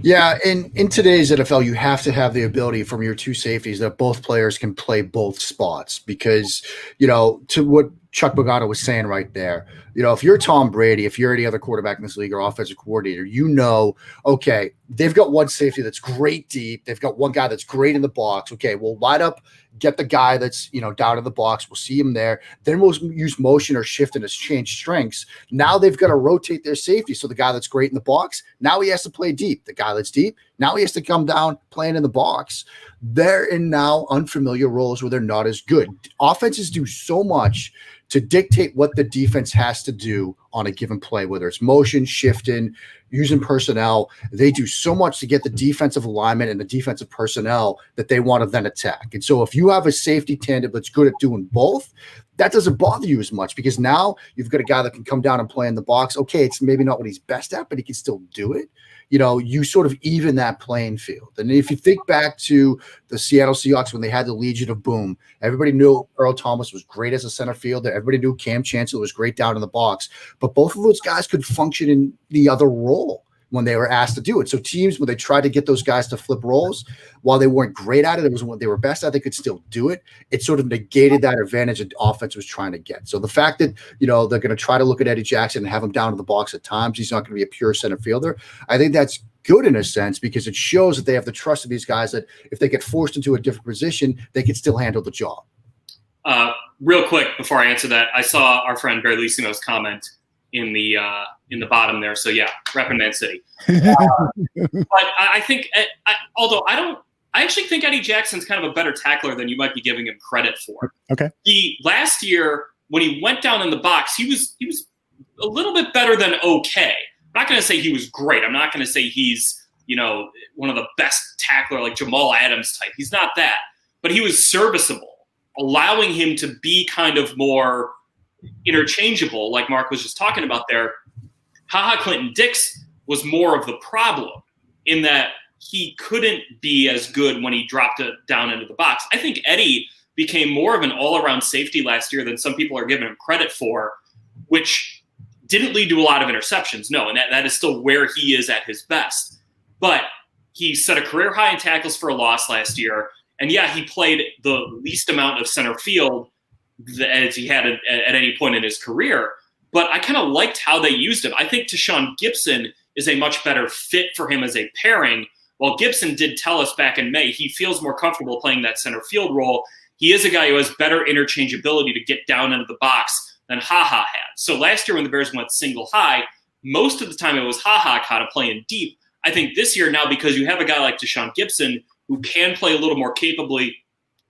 Yeah, in today's NFL, you have to have the ability from your two safeties that both players can play both spots, because, to what Chuck Pagano was saying right there, if you're Tom Brady, if you're any other quarterback in this league or offensive coordinator, okay, they've got one safety that's great deep. They've got one guy that's great in the box. Okay, we'll line up, get the guy that's, down in the box. We'll see him there. Then we'll use motion or shift and change strengths. Now they've got to rotate their safety. So the guy that's great in the box, now he has to play deep. The guy that's deep, now he has to come down playing in the box. They're in now unfamiliar roles where they're not as good. Offenses do so much to dictate what the defense has to do on a given play, whether it's motion, shifting, using personnel. They do so much to get the defensive alignment and the defensive personnel that they want to then attack. And so if you have a safety tandem that's good at doing both, that doesn't bother you as much, because now you've got a guy that can come down and play in the box. Okay, it's maybe not what he's best at, but he can still do it. You sort of even that playing field. And if you think back to the Seattle Seahawks when they had the Legion of Boom, everybody knew Earl Thomas was great as a center fielder. Everybody knew Cam Chancellor was great down in the box. But both of those guys could function in the other role when they were asked to do it. So teams, when they tried to get those guys to flip roles, while they weren't great at it, it was what they were best at, they could still do it. It sort of negated that advantage that offense was trying to get. So the fact that, they're going to try to look at Eddie Jackson and have him down in the box at times, he's not going to be a pure center fielder. I think that's good in a sense, because it shows that they have the trust of these guys that if they get forced into a different position, they can still handle the job. Real quick, before I answer that, I saw our friend Berlusino's comment in the bottom there. So yeah, repping Man City. But I think, although I actually think Eddie Jackson's kind of a better tackler than you might be giving him credit for. Okay. Last year when he went down in the box, he was a little bit better than okay. I'm not going to say he was great. I'm not going to say he's, one of the best tackler like Jamal Adams type. He's not that, but he was serviceable, allowing him to be kind of more interchangeable, like Mark was just talking about there. HaHa Clinton-Dix was more of the problem in that he couldn't be as good when he dropped it down into the box. I think Eddie became more of an all-around safety last year than some people are giving him credit for, which didn't lead to a lot of interceptions. No, and that is still where he is at his best. But he set a career high in tackles for a loss last year. And yeah, he played the least amount of center field as he had at any point in his career. But I kind of liked how they used him. I think Tashawn Gibson is a much better fit for him as a pairing. While Gibson did tell us back in May, he feels more comfortable playing that center field role. He is a guy who has better interchangeability to get down into the box than HaHa had. So last year when the Bears went single high, most of the time it was HaHa kind of playing deep. I think this year now, because you have a guy like Tashawn Gibson who can play a little more capably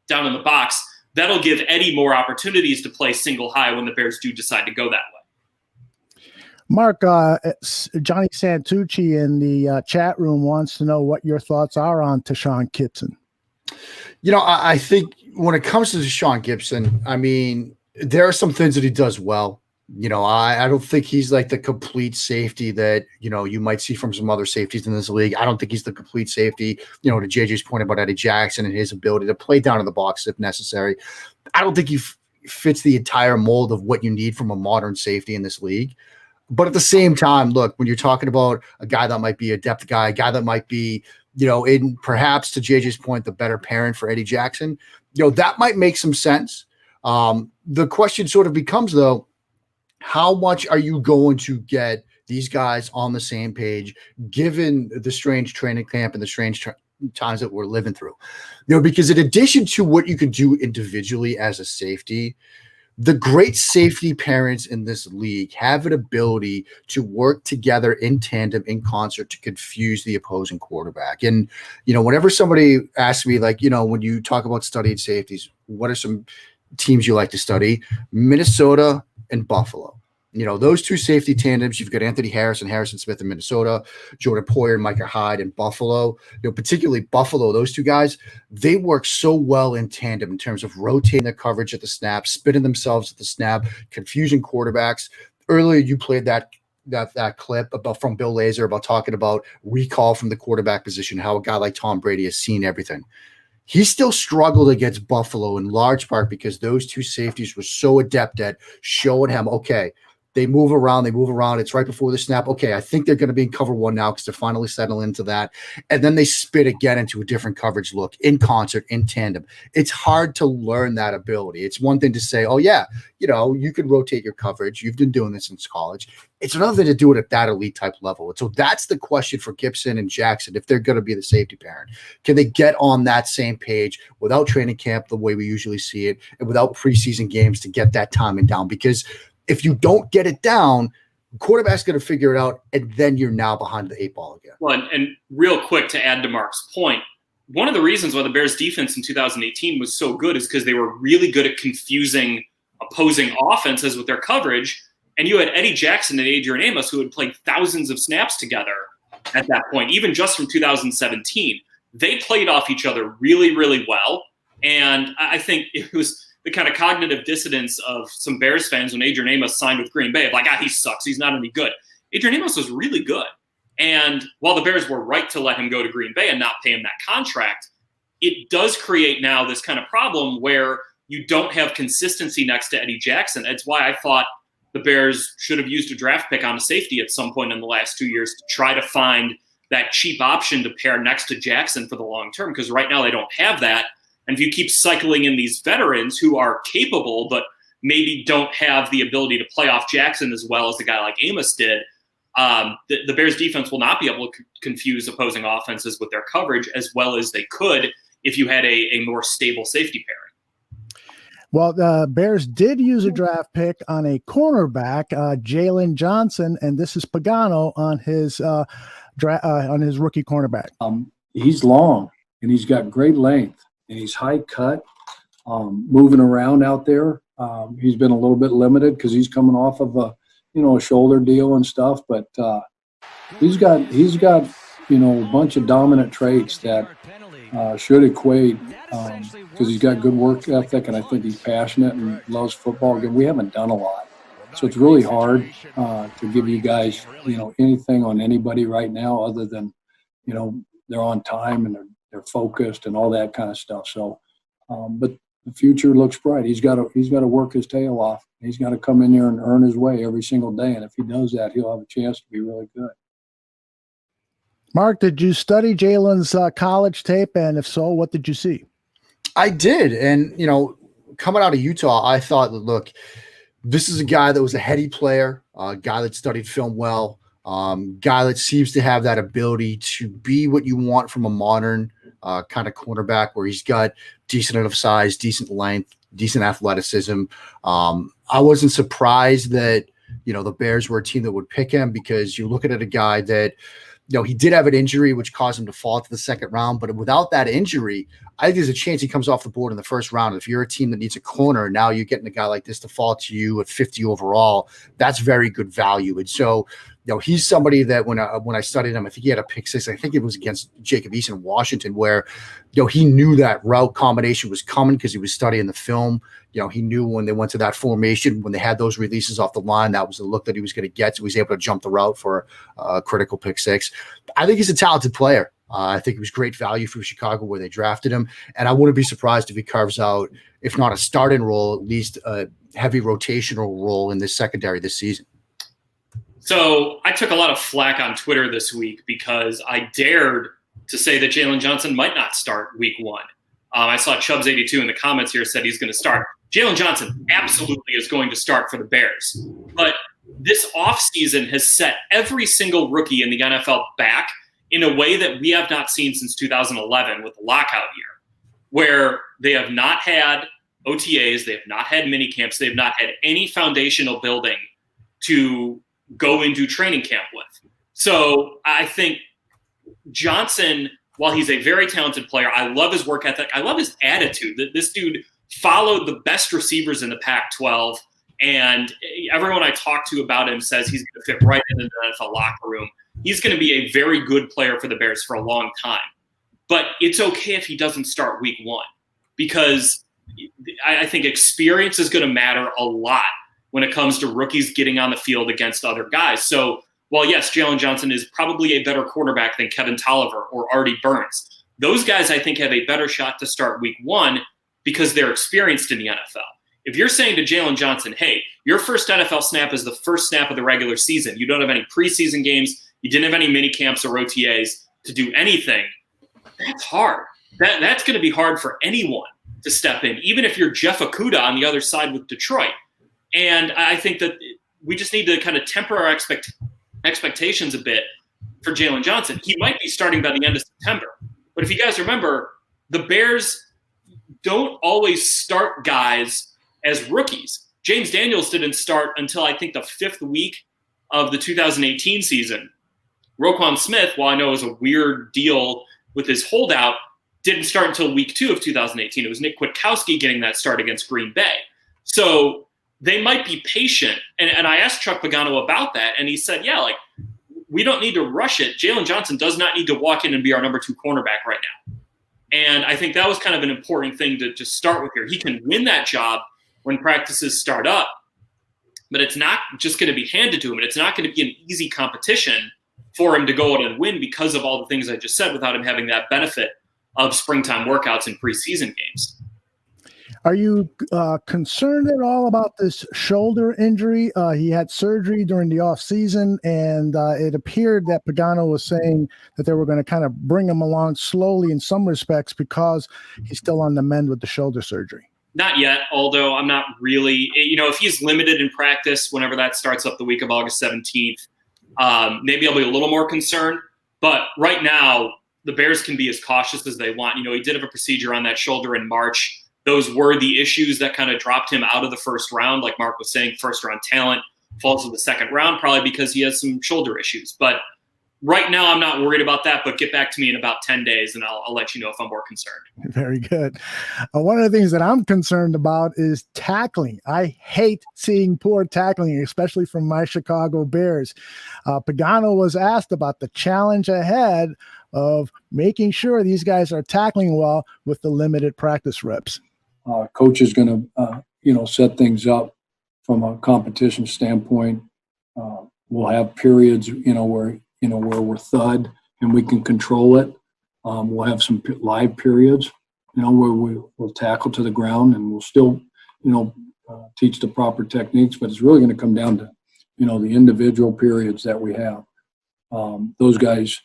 down in the box, that'll give Eddie more opportunities to play single high when the Bears do decide to go that way. Mark, Johnny Santucci in the chat room wants to know what your thoughts are on Tashawn Gibson. I think when it comes to Deshaun Gibson, I mean, there are some things that he does well. I don't think he's like the complete safety that, you might see from some other safeties in this league. I don't think he's the complete safety, to JJ's point about Eddie Jackson and his ability to play down in the box if necessary. I don't think he fits the entire mold of what you need from a modern safety in this league. But at the same time, look, when you're talking about a guy that might be a depth guy, a guy that might be, in perhaps to JJ's point, the better parent for Eddie Jackson, that might make some sense. The question sort of becomes, though, how much are you going to get these guys on the same page, given the strange training camp and the strange times that we're living through? Because in addition to what you can do individually as a safety, the great safety parents in this league have an ability to work together in tandem, in concert, to confuse the opposing quarterback. And, whenever somebody asks me, like, when you talk about studying safeties, what are some teams you like to study? Minnesota and Buffalo. Those two safety tandems, you've got Anthony Harris and Harrison Smith in Minnesota, Jordan Poyer and Micah Hyde in Buffalo. Particularly Buffalo, those two guys, they work so well in tandem in terms of rotating the coverage at the snap, spinning themselves at the snap, confusing quarterbacks. Earlier, you played that clip from Bill Lazor about talking about recall from the quarterback position, how a guy like Tom Brady has seen everything. He still struggled against Buffalo in large part because those two safeties were so adept at showing him, okay, they move around. It's right before the snap. Okay, I think they're going to be in cover one now because they're finally settling into that. And then they spit again into a different coverage look in concert, in tandem. It's hard to learn that ability. It's one thing to say, oh, yeah, you can rotate your coverage. You've been doing this since college. It's another thing to do it at that elite type level. And so that's the question for Gibson and Jackson, if they're going to be the safety parent. Can they get on that same page without training camp the way we usually see it and without preseason games to get that timing down? Because if you don't get it down, quarterback's going to figure it out, and then you're now behind the eight ball again. Well, and real quick to add to Mark's point, one of the reasons why the Bears defense in 2018 was so good is because they were really good at confusing opposing offenses with their coverage. And you had Eddie Jackson and Adrian Amos, who had played thousands of snaps together at that point, even just from 2017. They played off each other really, really well. And I think it was the kind of cognitive dissonance of some Bears fans when Adrian Amos signed with Green Bay, of like, he sucks. He's not any good. Adrian Amos was really good. And while the Bears were right to let him go to Green Bay and not pay him that contract, it does create now this kind of problem where you don't have consistency next to Eddie Jackson. It's why I thought the Bears should have used a draft pick on a safety at some point in the last 2 years to try to find that cheap option to pair next to Jackson for the long term, because right now they don't have that. And if you keep cycling in these veterans who are capable but maybe don't have the ability to play off Jackson as well as a guy like Amos did, the Bears defense will not be able to confuse opposing offenses with their coverage as well as they could if you had a more stable safety pairing. Well, the Bears did use a draft pick on a cornerback, Jalen Johnson, and this is Pagano on his rookie cornerback. He's long and he's got great length. And he's high cut, moving around out there. He's been a little bit limited because he's coming off of a shoulder deal and stuff. But he's got a bunch of dominant traits that should equate because he's got good work ethic, and I think he's passionate and loves football. Again, we haven't done a lot, so it's really hard to give you guys anything on anybody right now other than they're on time and they're focused and all that kind of stuff. So, but the future looks bright. He's got to work his tail off. He's got to come in there and earn his way every single day. And if he does that, he'll have a chance to be really good. Mark, did you study Jalen's college tape? And if so, what did you see? I did. And, coming out of Utah, I thought, look, this is a guy that was a heady player, a guy that studied film well, guy that seems to have that ability to be what you want from a modern kind of cornerback, where he's got decent enough size, decent length, decent athleticism. I wasn't surprised that, the Bears were a team that would pick him, because you're looking at a guy that, he did have an injury which caused him to fall to the second round. But without that injury, I think there's a chance he comes off the board in the first round. If you're a team that needs a corner, now you're getting a guy like this to fall to you at 50 overall. That's very good value. And so, he's somebody that when I studied him, I think he had a pick six. I think it was against Jacob Eason in Washington, where he knew that route combination was coming because he was studying the film. He knew when they went to that formation, when they had those releases off the line, that was the look that he was going to get. So he was able to jump the route for a critical pick six. I think he's a talented player. I think it was great value for Chicago where they drafted him. And I wouldn't be surprised if he carves out, if not a starting role, at least a heavy rotational role in this secondary this season. So I took a lot of flack on Twitter this week because I dared to say that Jalen Johnson might not start week one. I saw Chubbs82 in the comments here said he's going to start. Jalen Johnson absolutely is going to start for the Bears. But this offseason has set every single rookie in the NFL back in a way that we have not seen since 2011 with the lockout year, where they have not had OTAs, they have not had mini camps, they have not had any foundational building to go into training camp with. So I think Johnson, while he's a very talented player, I love his work ethic. I love his attitude. That this dude followed the best receivers in the Pac-12, and everyone I talk to about him says he's going to fit right into the NFL locker room. He's going to be a very good player for the Bears for a long time. But it's okay if he doesn't start week one, because I think experience is going to matter a lot when it comes to rookies getting on the field against other guys. So while, yes, Jalen Johnson is probably a better quarterback than Kevin Tolliver or Artie Burns, those guys I think have a better shot to start week one because they're experienced in the NFL. If you're saying to Jalen Johnson, hey, your first NFL snap is the first snap of the regular season, you don't have any preseason games, you didn't have any mini camps or OTAs to do anything, that's hard. That's going to be hard for anyone to step in, even if you're Jeff Okudah on the other side with Detroit. And I think that we just need to kind of temper our expectations a bit for Jalen Johnson. He might be starting by the end of September. But if you guys remember, the Bears don't always start guys as rookies. James Daniels didn't start until I think the 5th week of the 2018 season. Roquan Smith, while I know it was a weird deal with his holdout, didn't start until week 2 of 2018. It was Nick Kwiatkowski getting that start against Green Bay. So they might be patient. And I asked Chuck Pagano about that, and he said, yeah, like, we don't need to rush it. Jalen Johnson does not need to walk in and be our number 2 cornerback right now. And I think that was kind of an important thing to just start with here. He can win that job when practices start up, but it's not just going to be handed to him. And it's not going to be an easy competition for him to go out and win because of all the things I just said without him having that benefit of springtime workouts and preseason games. Are you concerned at all about this shoulder injury? He had surgery during the offseason, and it appeared that Pagano was saying that they were going to kind of bring him along slowly in some respects because he's still on the mend with the shoulder surgery. Not yet, although I'm not really – if he's limited in practice whenever that starts up the week of August 17th, maybe I'll be a little more concerned. But right now, the Bears can be as cautious as they want. He did have a procedure on that shoulder in March. Those were the issues that kind of dropped him out of the first round. Like Mark was saying, first-round talent falls to the second round, probably because he has some shoulder issues. But right now, I'm not worried about that, but get back to me in about 10 days, and I'll let you know if I'm more concerned. Very good. One of the things that I'm concerned about is tackling. I hate seeing poor tackling, especially from my Chicago Bears. Pagano was asked about the challenge ahead of making sure these guys are tackling well with the limited practice reps. Coach is going to, set things up from a competition standpoint. We'll have periods, where we're thud and we can control it. We'll have some live periods, where we'll tackle to the ground and we'll still, teach the proper techniques, but it's really going to come down to, the individual periods that we have. Those guys,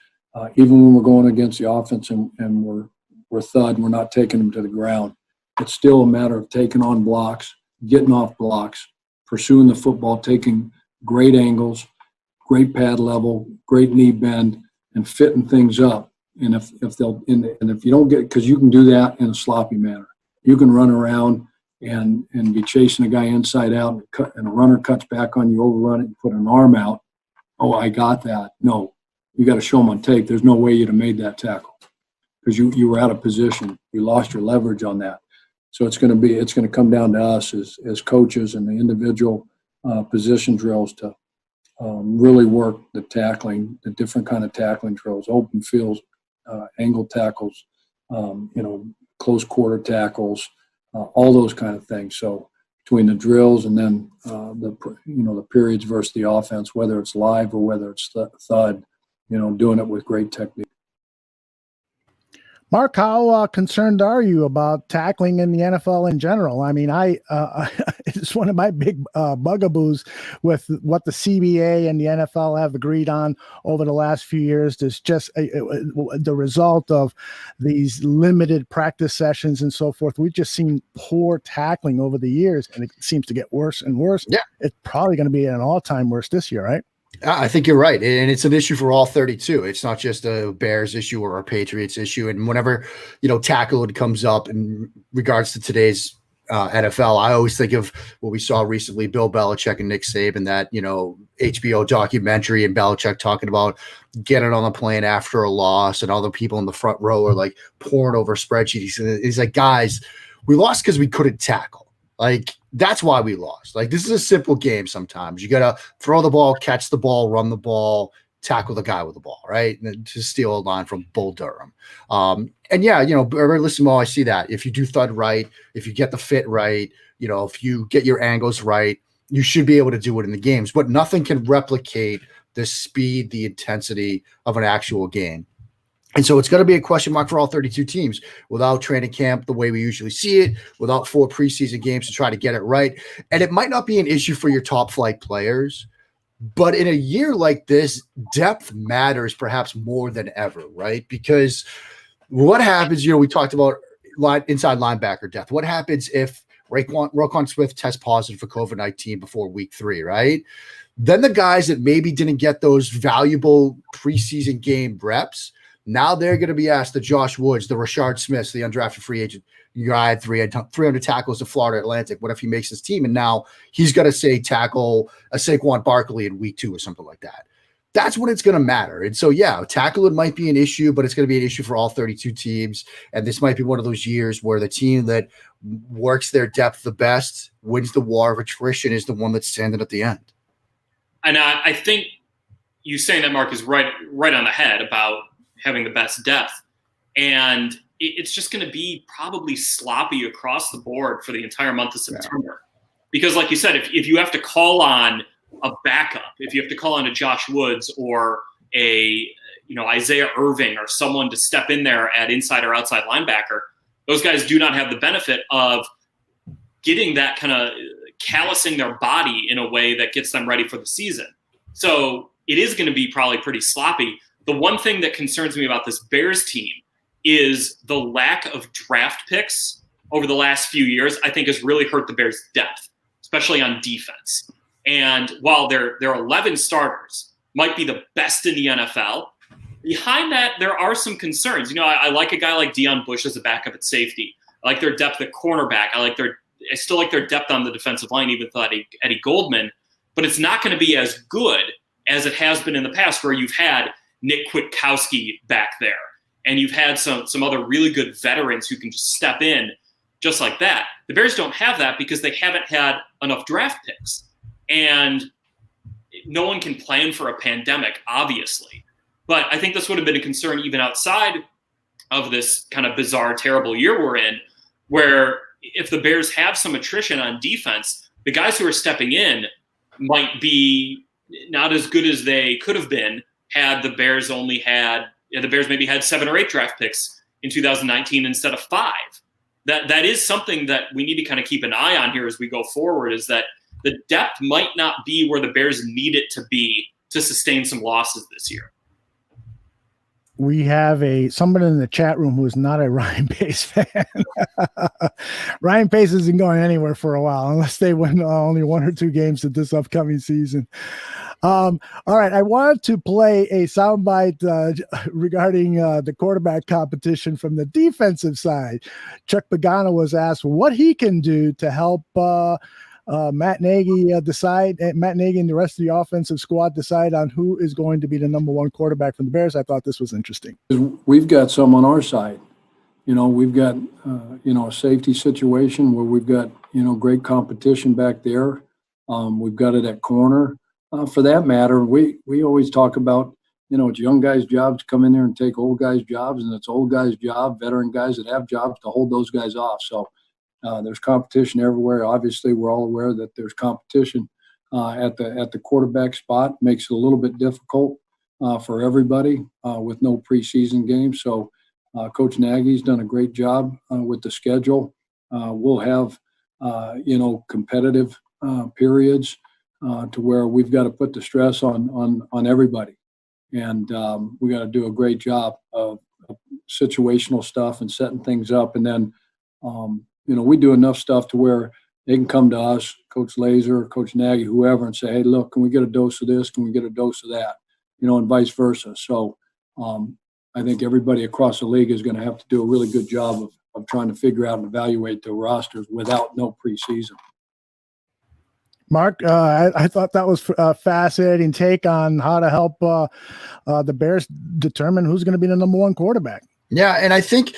even when we're going against the offense and we're thud, we're not taking them to the ground. It's still a matter of taking on blocks, getting off blocks, pursuing the football, taking great angles, great pad level, great knee bend, and fitting things up. And if you don't get, because you can do that in a sloppy manner. You can run around and be chasing a guy inside out, and a runner cuts back on you, overrun it, and put an arm out. Oh, I got that. No, you got to show them on tape. There's no way you'd have made that tackle because you were out of position. You lost your leverage on that. So it's going to come down to us as coaches and the individual position drills to really work the tackling, the different kind of tackling drills, open fields, angle tackles, close quarter tackles, all those kind of things. So between the drills and then the periods versus the offense, whether it's live or whether it's thud, doing it with great technique. Mark, how concerned are you about tackling in the NFL in general? I mean, it's one of my big bugaboos with what the CBA and the NFL have agreed on over the last few years. There's just the result of these limited practice sessions and so forth. We've just seen poor tackling over the years, and it seems to get worse and worse. Yeah. It's probably going to be an all-time worst this year, right? I think you're right. And it's an issue for all 32. It's not just a Bears issue or a Patriots issue. And whenever, tackle comes up in regards to today's NFL, I always think of what we saw recently, Bill Belichick and Nick Saban, that, HBO documentary, and Belichick talking about getting on the plane after a loss and all the people in the front row are like pouring over spreadsheets. And he's like, guys, we lost because we couldn't tackle. Like, that's why we lost. Like, this is a simple game sometimes. You got to throw the ball, catch the ball, run the ball, tackle the guy with the ball, right? And to steal a line from Bull Durham. Listen, I see that. If you do thud right, if you get the fit right, if you get your angles right, you should be able to do it in the games. But nothing can replicate the speed, the intensity of an actual game. And so it's going to be a question mark for all 32 teams without training camp the way we usually see it, without 4 preseason games to try to get it right. And it might not be an issue for your top flight players, but in a year like this, depth matters perhaps more than ever, right? Because what happens, we talked about inside linebacker depth. What happens if Roquan Smith tests positive for COVID-19 before week 3, right? Then the guys that maybe didn't get those valuable preseason game reps, now they're going to be asked, the Josh Woods, the Rashard Smiths, the undrafted free agent guy had 300 tackles to Florida Atlantic. What if he makes his team? And now he's got to say tackle a Saquon Barkley in week 2 or something like that. That's when it's going to matter. And so, tackling might be an issue, but it's going to be an issue for all 32 teams. And this might be one of those years where the team that works their depth the best, wins the war of attrition, is the one that's standing at the end. And I think you saying that, Mark, is right on the head about having the best depth. And it's just going to be probably sloppy across the board for the entire month of September. Because like you said, if you have to call on a backup, if you have to call on a Josh Woods or a Isaiah Irving or someone to step in there at inside or outside linebacker, those guys do not have the benefit of getting that kind of callousing their body in a way that gets them ready for the season. So it is going to be probably pretty sloppy. The one thing that concerns me about this Bears team is the lack of draft picks over the last few years, I think has really hurt the Bears' depth, especially on defense. And while their 11 starters might be the best in the NFL, behind that, there are some concerns. I like a guy like Deion Bush as a backup at safety. I like their depth at cornerback. I still like their depth on the defensive line, even without Eddie Goldman. But it's not going to be as good as it has been in the past, where you've had Nick Kwiatkowski back there, and you've had some other really good veterans who can just step in just like that. The Bears don't have that because they haven't had enough draft picks. And no one can plan for a pandemic, obviously. But I think this would have been a concern even outside of this kind of bizarre, terrible year we're in, where if the Bears have some attrition on defense, the guys who are stepping in might be not as good as they could have been had the Bears maybe had 7 or 8 draft picks in 2019 instead of 5. That is something that we need to kind of keep an eye on here as we go forward, is that the depth might not be where the Bears need it to be to sustain some losses this year. We have somebody in the chat room who is not a Ryan Pace fan. Ryan Pace isn't going anywhere for a while unless they win only 1 or 2 games at this upcoming season. All right, I wanted to play a soundbite regarding the quarterback competition from the defensive side. Chuck Pagano was asked what he can do to help Matt Nagy and the rest of the offensive squad decide on who is going to be the number one quarterback for the Bears. I thought this was interesting. We've got some on our side. We've got, a safety situation where we've got, great competition back there. We've got it at corner. For that matter, we always talk about, it's young guys' jobs to come in there and take old guys' jobs, and it's old guys' job, veteran guys that have jobs, to hold those guys off. So there's competition everywhere. Obviously, we're all aware that there's competition at the quarterback spot. Makes it a little bit difficult for everybody with no preseason games. So Coach Nagy's done a great job with the schedule. We'll have, competitive periods to where we've got to put the stress on everybody. And we got to do a great job of situational stuff and setting things up. And then, we do enough stuff to where they can come to us, Coach Laser, Coach Nagy, whoever, and say, hey, look, can we get a dose of this? Can we get a dose of that? And vice versa. So I think everybody across the league is going to have to do a really good job of trying to figure out and evaluate the rosters without no preseason. Mark, I thought that was a fascinating take on how to help the Bears determine who's going to be the number one quarterback. Yeah, and I think,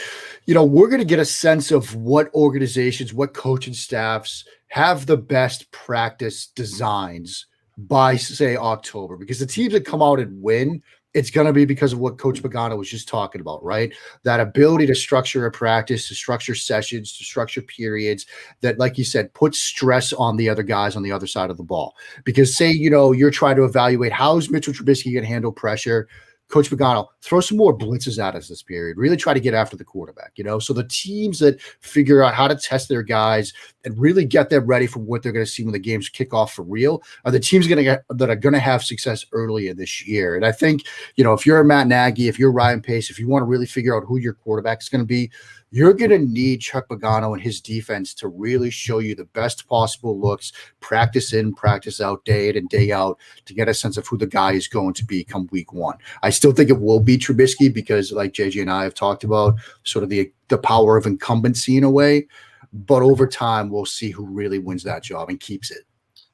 we're going to get a sense of what organizations, what coaching staffs have the best practice designs by, say, October, because the teams that come out and win, it's going to be because of what Coach Pagano was just talking about, right? That ability to structure a practice, to structure sessions, to structure periods that, like you said, put stress on the other guys on the other side of the ball. Because say, you're trying to evaluate how's Mitchell Trubisky going to handle pressure. Coach Pagano, throw some more blitzes at us this period. Really try to get after the quarterback, So the teams that figure out how to test their guys and really get them ready for what they're going to see when the games kick off for real are the teams that are going to have success early in this year. And I think, if you're a Matt Nagy, if you're Ryan Pace, if you want to really figure out who your quarterback is going to be, you're going to need Chuck Pagano and his defense to really show you the best possible looks, practice in, practice out, day in and day out, to get a sense of who the guy is going to be come week one. I still think it will be Trubisky because, like JJ and I have talked about, sort of the power of incumbency in a way. But over time, we'll see who really wins that job and keeps it.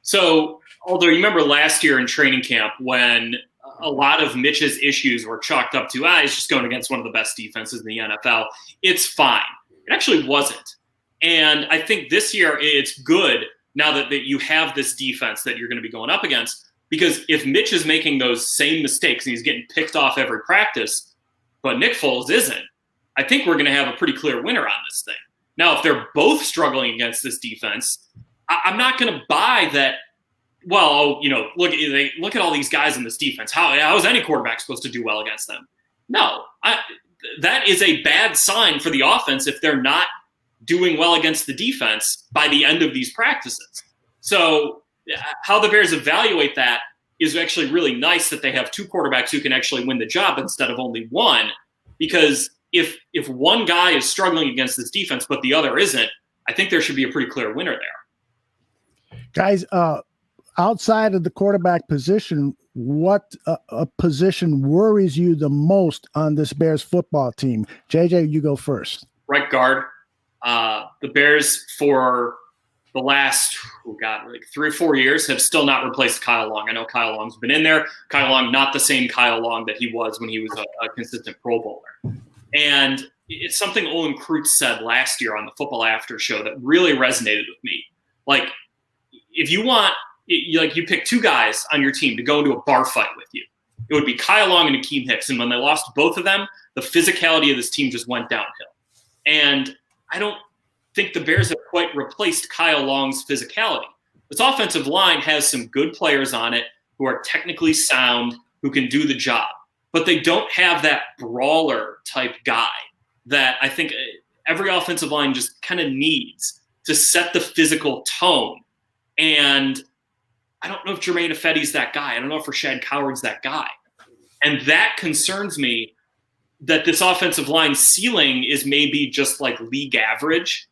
So, Aldo, you remember last year in training camp when a lot of Mitch's issues were chalked up to, he's just going against one of the best defenses in the NFL. It's fine. It actually wasn't. And I think this year it's good now that you have this defense that you're going to be going up against, because if Mitch is making those same mistakes and he's getting picked off every practice, but Nick Foles isn't, I think we're going to have a pretty clear winner on this thing. Now, if they're both struggling against this defense, I'm not going to buy that. Well, look at all these guys in this defense. How is any quarterback supposed to do well against them? No, that is a bad sign for the offense if they're not doing well against the defense by the end of these practices. So how the Bears evaluate that is actually really nice, that they have two quarterbacks who can actually win the job instead of only one, because if one guy is struggling against this defense but the other isn't, I think there should be a pretty clear winner there. Guys, outside of the quarterback position, what a position worries you the most on this Bears football team? JJ, you go first. Right guard. The Bears for the last, 3 or 4 years have still not replaced Kyle Long. I know Kyle Long's been in there. Kyle Long, not the same Kyle Long that he was when he was a consistent Pro Bowler. And it's something Olin Kreutz said last year on the Football After Show that really resonated with me. Like, if you want, you pick two guys on your team to go into a bar fight with you, it would be Kyle Long and Akeem Hicks. And when they lost both of them, the physicality of this team just went downhill. And I don't think the Bears have quite replaced Kyle Long's physicality. This offensive line has some good players on it who are technically sound, who can do the job. But they don't have that brawler type guy that I think every offensive line just kind of needs to set the physical tone. And I don't know if Jermaine Ifedi's that guy. I don't know if Rashad Coward's that guy. And that concerns me, that this offensive line ceiling is maybe just like league average.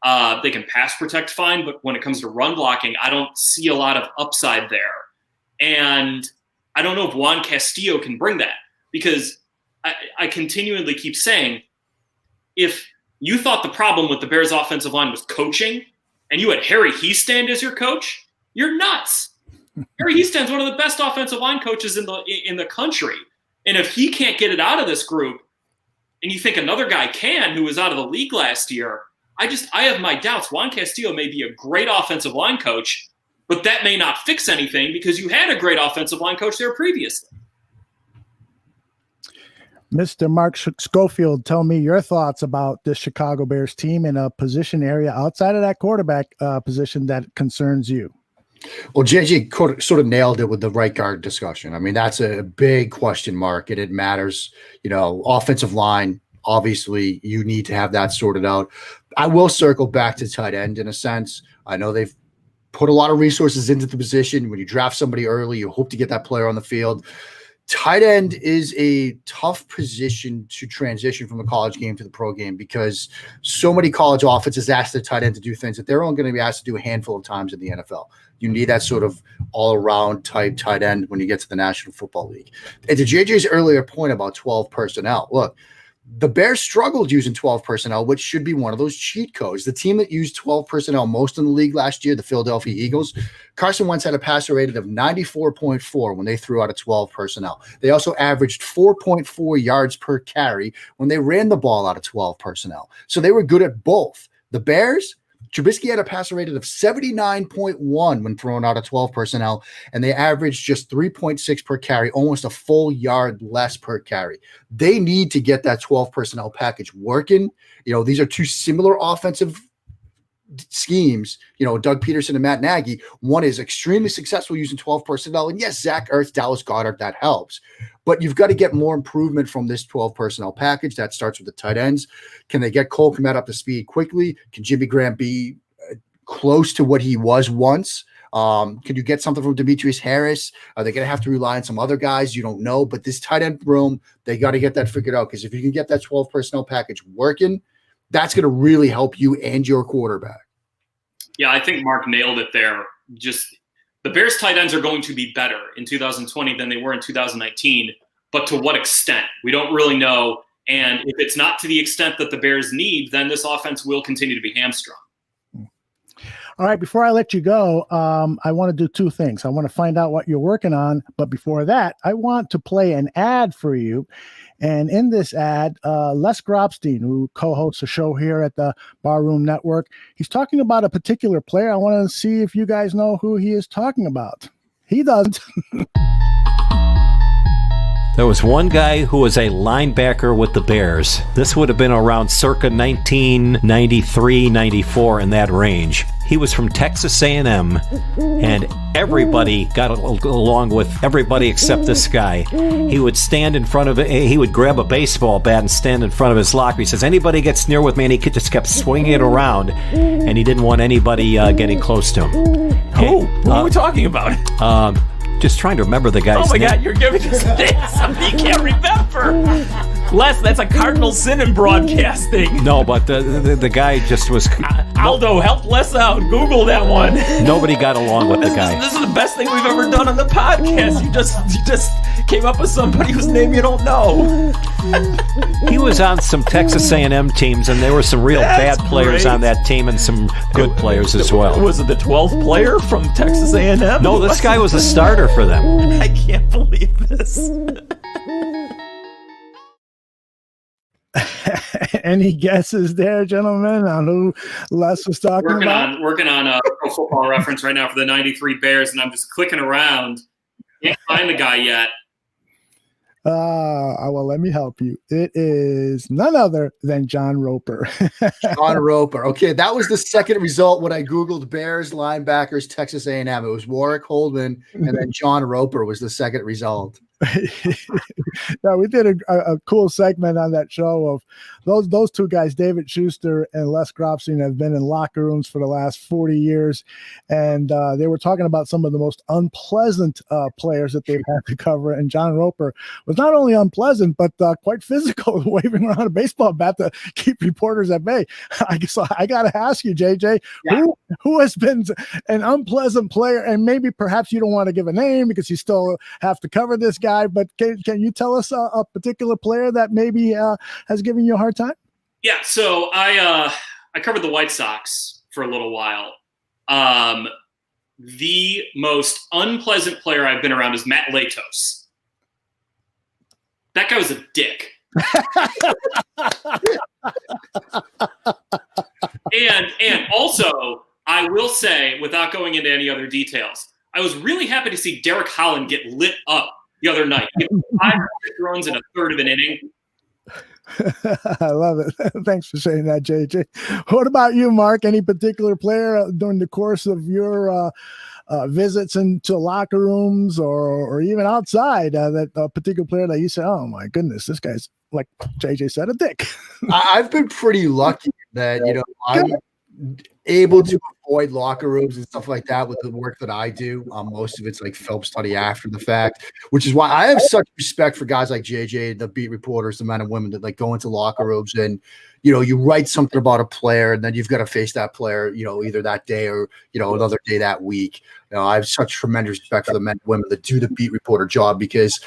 They can pass protect fine, but when it comes to run blocking, I don't see a lot of upside there. And I don't know if Juan Castillo can bring that, because I continually keep saying, if you thought the problem with the Bears offensive line was coaching, and you had Harry Hiestand as your coach, you're nuts. Harry Hiestand's one of the best offensive line coaches in the country. And if he can't get it out of this group, and you think another guy can, who was out of the league last year, I have my doubts. Juan Castillo may be a great offensive line coach, but that may not fix anything because you had a great offensive line coach there previously. Mr. Mark Schofield, tell me your thoughts about this Chicago Bears team in a position area outside of that quarterback position that concerns you. Well, JJ sort of nailed it with the right guard discussion. I mean, that's a big question mark, and it matters. Offensive line, obviously, you need to have that sorted out. I will circle back to tight end in a sense. I know they've put a lot of resources into the position. When you draft somebody early, you hope to get that player on the field. Tight end is a tough position to transition from the college game to the pro game because so many college offenses ask their tight end to do things that they're only going to be asked to do a handful of times in the NFL. You need that sort of all-around type tight end when you get to the National Football League. And to JJ's earlier point about 12 personnel, look, the Bears struggled using 12 personnel, which should be one of those cheat codes. The team that used 12 personnel most in the league last year, the Philadelphia Eagles, Carson Wentz had a passer rating of 94.4 when they threw out a 12 personnel. They also averaged 4.4 yards per carry when they ran the ball out of 12 personnel. So they were good at both. The Bears, Trubisky had a passer rating of 79.1 when thrown out of 12 personnel, and they averaged just 3.6 per carry, almost a full yard less per carry. They need to get that 12 personnel package working. These are two similar offensive schemes, Doug Peterson and Matt Nagy. One is extremely successful using 12 personnel, and yes, Zach Ertz, Dallas Goedert, that helps. But you've got to get more improvement from this 12 personnel package. That starts with the tight ends. Can they get Cole Kmet up to speed quickly? Can Jimmy Graham be close to what he was once? Can you get something from Demetrius Harris? Are they going to have to rely on some other guys? You don't know. But this tight end room, they got to get that figured out because if you can get that 12 personnel package working, that's going to really help you and your quarterback. Yeah, I think Mark nailed it there. Just the Bears tight ends are going to be better in 2020 than they were in 2019, but to what extent? We don't really know. And if it's not to the extent that the Bears need, then this offense will continue to be hamstrung. All right, before I let you go, I want to do two things. I want to find out what you're working on, but before that, I want to play an ad for you. And in this ad, Les Grobstein, who co-hosts a show here at the Barroom Network, he's talking about a particular player. I want to see if you guys know who he is talking about. He doesn't. There was one guy who was a linebacker with the Bears. This would have been around circa 1993, 94, in that range. He was from Texas A&M, and everybody got along with everybody except this guy. He would stand in front of it. He would grab a baseball bat and stand in front of his locker. He says, anybody gets near with me, and he just kept swinging it around, and he didn't want anybody getting close to him. Who are we talking about? Just trying to remember the guy's name. Oh my God, you're giving us names something you can't remember. Les, that's a cardinal sin in broadcasting. No, but the guy just was... Aldo, help Les out. Google that one. Nobody got along with the guy. This is the best thing we've ever done on the podcast. You just came up with somebody whose name you don't know. He was on some Texas A&M teams, and there were some real bad players on that team and some good players as well. Was it the 12th player from Texas A&M? No, this guy was a starter for them. I can't believe this. Any guesses there, gentlemen, on who Les was talking about? Working on Pro Football Reference right now for the 93 Bears, and I'm just clicking around. Can't find the guy yet. Well, let me help you. It is none other than John Roper. John Roper. Okay, that was the second result when I Googled Bears linebackers Texas A&M. It was Warwick Holdman, and then John Roper was the second result. Yeah, we did a cool segment on that show of those two guys, David Schuster and Les Grobstein, have been in locker rooms for the last 40 years, and they were talking about some of the most unpleasant players that they've had to cover, and John Roper was not only unpleasant but quite physical, waving around a baseball bat to keep reporters at bay. I guess I got to ask you, JJ, who has been an unpleasant player, and maybe perhaps you don't want to give a name because you still have to cover this guy, but can you tell us a particular player that maybe has given you a hard time? Yeah, so I covered the White Sox for a little while, The most unpleasant player I've been around is Matt Latos. That guy was a dick. and also, I will say, without going into any other details, I was really happy to see Derek Holland get lit up the other night. He had 5 runs in a third of an inning. I love it. Thanks for saying that, JJ. What about you, Mark? Any particular player during the course of your visits into locker rooms or even outside, that particular player that you say, oh my goodness, this guy's, like JJ said, a dick? I've been pretty lucky that, I'm able to avoid locker rooms and stuff like that with the work that I do. Most of it's like film study after the fact, which is why I have such respect for guys like JJ, the beat reporters, the men and women that like go into locker rooms and, you write something about a player and then you've got to face that player, either that day or, another day that week. I have such tremendous respect for the men and women that do the beat reporter job, because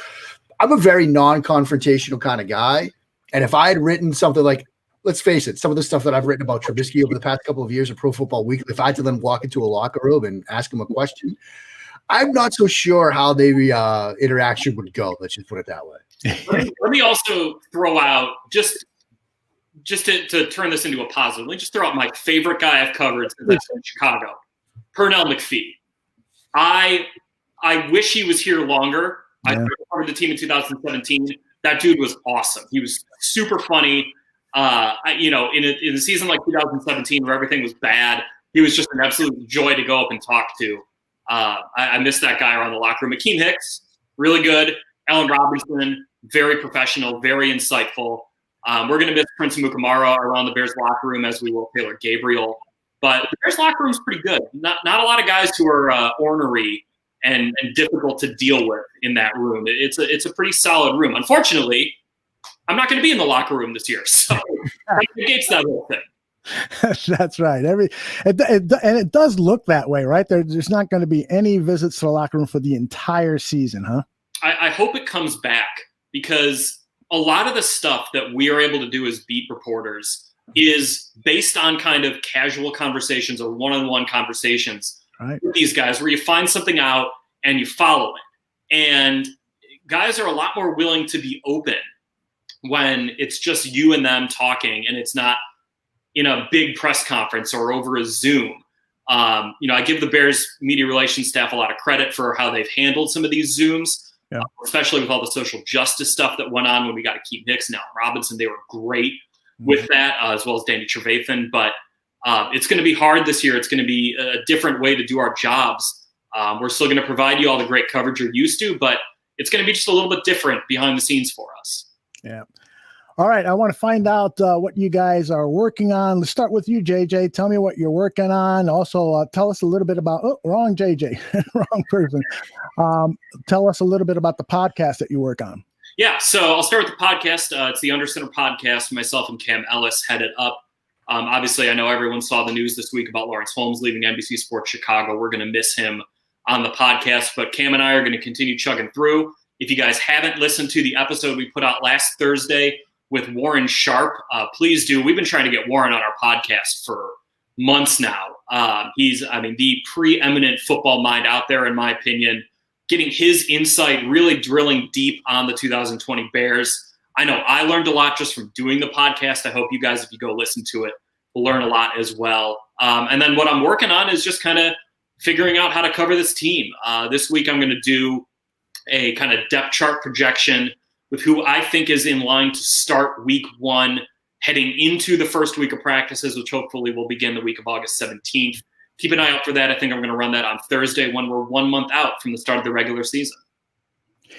I'm a very non-confrontational kind of guy. And if I had written something like, let's face it, some of the stuff that I've written about Trubisky over the past couple of years of Pro Football Weekly, if I had to then walk into a locker room and ask him a question, I'm not so sure how the interaction would go. Let's just put it that way. Let me also throw out, just to turn this into a positive, let me just throw out my favorite guy I've covered since I've been in Chicago, Pernell McPhee. I wish he was here longer. Yeah. I covered the team in 2017. That dude was awesome. He was super funny. In a season like 2017 where everything was bad, he was just an absolute joy to go up and talk to. I miss that guy around the locker room. Akeem Hicks, really good. Allen Robinson, very professional, very insightful. We're going to miss Prince Mukamara around the Bears locker room, as we will Taylor Gabriel. But the Bears locker room is pretty good. Not a lot of guys who are ornery and difficult to deal with in that room. It's a pretty solid room. Unfortunately, I'm not going to be in the locker room this year, so that negates that whole thing. That's right. And it does look that way, right? There's not going to be any visits to the locker room for the entire season, huh? I hope it comes back, because a lot of the stuff that we are able to do as beat reporters is based on kind of casual conversations or one-on-one conversations with these guys, where you find something out and you follow it. And guys are a lot more willing to be open when it's just you and them talking and it's not in a big press conference or over a Zoom. I give the Bears media relations staff a lot of credit for how they've handled some of these Zooms, especially with all the social justice stuff that went on when we got Akeem Hicks and Allen Robinson. They were great with that, as well as Danny Trevathan. But it's going to be hard this year. It's going to be a different way to do our jobs. We're still going to provide you all the great coverage you're used to, but it's going to be just a little bit different behind the scenes for us. Yeah. All right. I want to find out what you guys are working on. Let's start with you, JJ. Tell me what you're working on. Also, tell us a little bit about, wrong JJ, wrong person. Tell us a little bit about the podcast that you work on. Yeah. So I'll start with the podcast. It's the Under Center podcast. Myself and Cam Ellis head it up. Obviously, I know everyone saw the news this week about Lawrence Holmes leaving NBC Sports Chicago. We're going to miss him on the podcast, but Cam and I are going to continue chugging through. If you guys haven't listened to the episode we put out last Thursday with Warren Sharp, please do. We've been trying to get Warren on our podcast for months now. He's the preeminent football mind out there, in my opinion. Getting his insight, really drilling deep on the 2020 Bears. I know I learned a lot just from doing the podcast. I hope you guys, if you go listen to it, will learn a lot as well. And then what I'm working on is just kind of figuring out how to cover this team. This week I'm going to do a kind of depth chart projection with who I think is in line to start week 1, heading into the first week of practices, which hopefully will begin the week of August 17th. Keep an eye out for that. I think I'm going to run that on Thursday when we're 1 month out from the start of the regular season.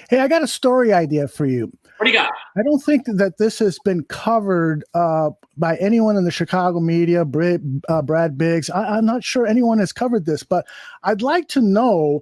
Hey, I got a story idea for you. What do you got? I don't think that this has been covered by anyone in the Chicago media, Brad Biggs. I'm not sure anyone has covered this, but I'd like to know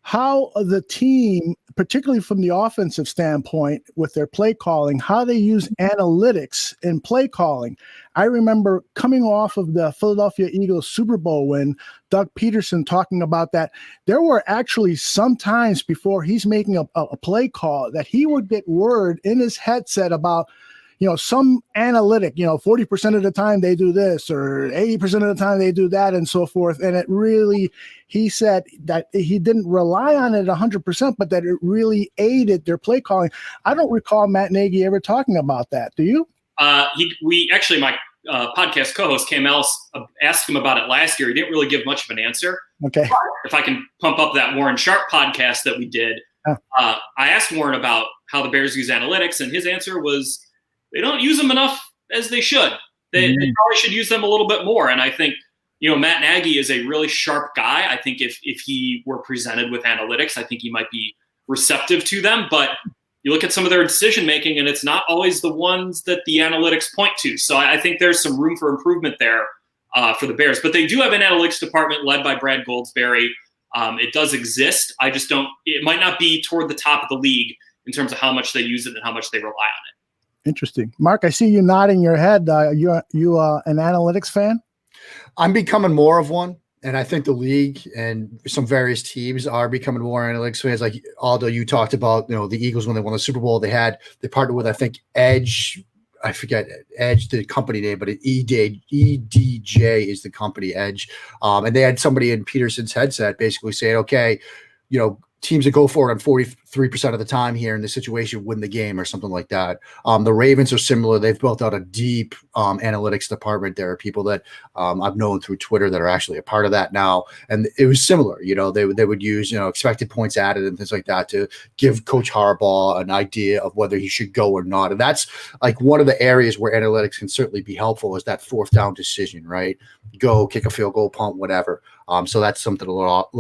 how the team, particularly from the offensive standpoint with their play calling, how they use analytics in play calling. I remember coming off of the Philadelphia Eagles Super Bowl win, Doug Peterson talking about that. There were actually some times before he's making a play call that he would get word in his headset about, some analytic, 40% of the time they do this or 80% of the time they do that and so forth. And it really, he said that he didn't rely on it 100%, but that it really aided their play calling. I don't recall Matt Nagy ever talking about that. Do you? My podcast co-host Cam Ellis asked him about it last year. He didn't really give much of an answer. Okay. But if I can pump up that Warren Sharp podcast that we did, I asked Warren about how the Bears use analytics, and his answer was they don't use them enough as they should. They probably should use them a little bit more. And I think, Matt Nagy is a really sharp guy. I think if he were presented with analytics, I think he might be receptive to them. But you look at some of their decision-making, and it's not always the ones that the analytics point to. So I think there's some room for improvement there for the Bears. But they do have an analytics department led by Brad Goldsberry. It does exist. It might not be toward the top of the league in terms of how much they use it and how much they rely on it. Interesting. Mark, I see you nodding your head. You an analytics fan? I'm becoming more of one. And I think the league and some various teams are becoming more analytics fans. Like Aldo, you talked about, the Eagles when they won the Super Bowl, they partnered with, I think, Edge. I forget Edge, the company name, but EDJ is the company, Edge. And they had somebody in Peterson's headset basically saying, okay, teams that go for it on 43% of the time here in this situation win the game or something like that. The Ravens are similar. They've built out a deep analytics department. There are people that I've known through Twitter that are actually a part of that now. And it was similar. They would use, expected points added and things like that to give Coach Harbaugh an idea of whether he should go or not. And that's like one of the areas where analytics can certainly be helpful is that fourth down decision, right? Go, kick a field goal, punt, whatever. So that's something that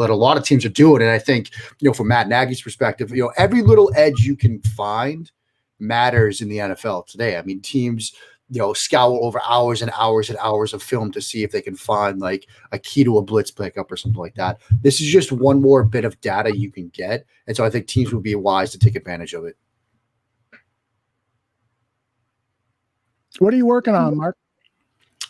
a lot of teams are doing. And I think, from Matt Nagy's perspective, every little edge you can find matters in the NFL today. I mean, teams, scour over hours and hours and hours of film to see if they can find like a key to a blitz pickup or something like that. This is just one more bit of data you can get. And so I think teams would be wise to take advantage of it. What are you working on, Mark?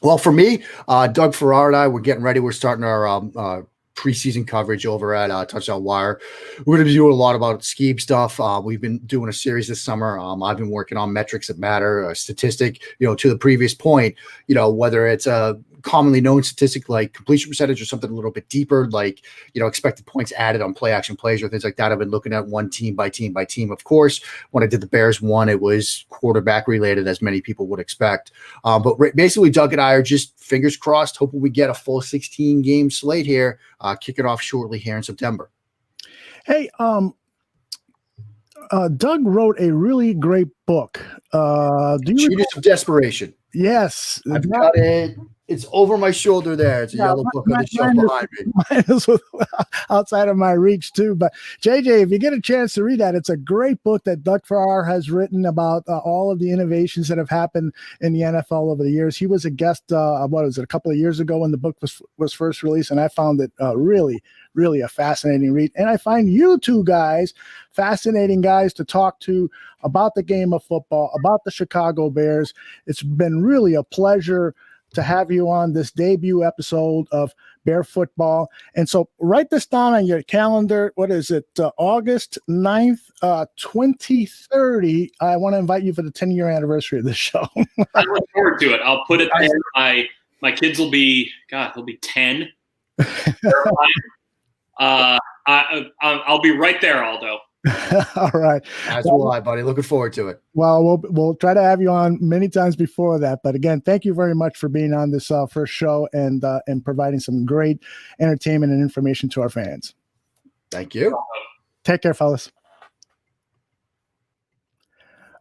Well, for me, Doug Farrar and I, we're getting ready. We're starting our preseason coverage over at Touchdown Wire. We're going to be doing a lot about scheme stuff. We've been doing a series this summer. I've been working on metrics that matter, a statistic, to the previous point, whether it's a commonly known statistic like completion percentage or something a little bit deeper, like, expected points added on play action plays or things like that. I've been looking at one team by team by team. Of course, when I did the Bears one, it was quarterback related, as many people would expect. But basically, Doug and I are just fingers crossed, hoping we get a full 16 game slate here, kicking off shortly here in September. Hey, Doug wrote a really great book. Genius of Desperation. Yes. I've got it. It's over my shoulder there. It's a yellow book on the shelf behind me. Mine is outside of my reach too. But JJ, if you get a chance to read that, it's a great book that Doug Farrar has written about all of the innovations that have happened in the NFL over the years. He was a guest, a couple of years ago when the book was first released, and I found it really a fascinating read. And I find you two guys fascinating guys to talk to about the game of football, about the Chicago Bears. It's been really a pleasure to have you on this debut episode of Bear Football. And so write this down on your calendar. What is it? August 9th, 2030. I want to invite you for the 10-year anniversary of this show. I look forward to it. I'll put it there. My kids will be, they'll be 10. I'll be right there, Aldo. All right. As will I, buddy. Looking forward to it. Well, we'll try to have you on many times before that. But again, thank you very much for being on this first show and providing some great entertainment and information to our fans. Thank you. Take care, fellas.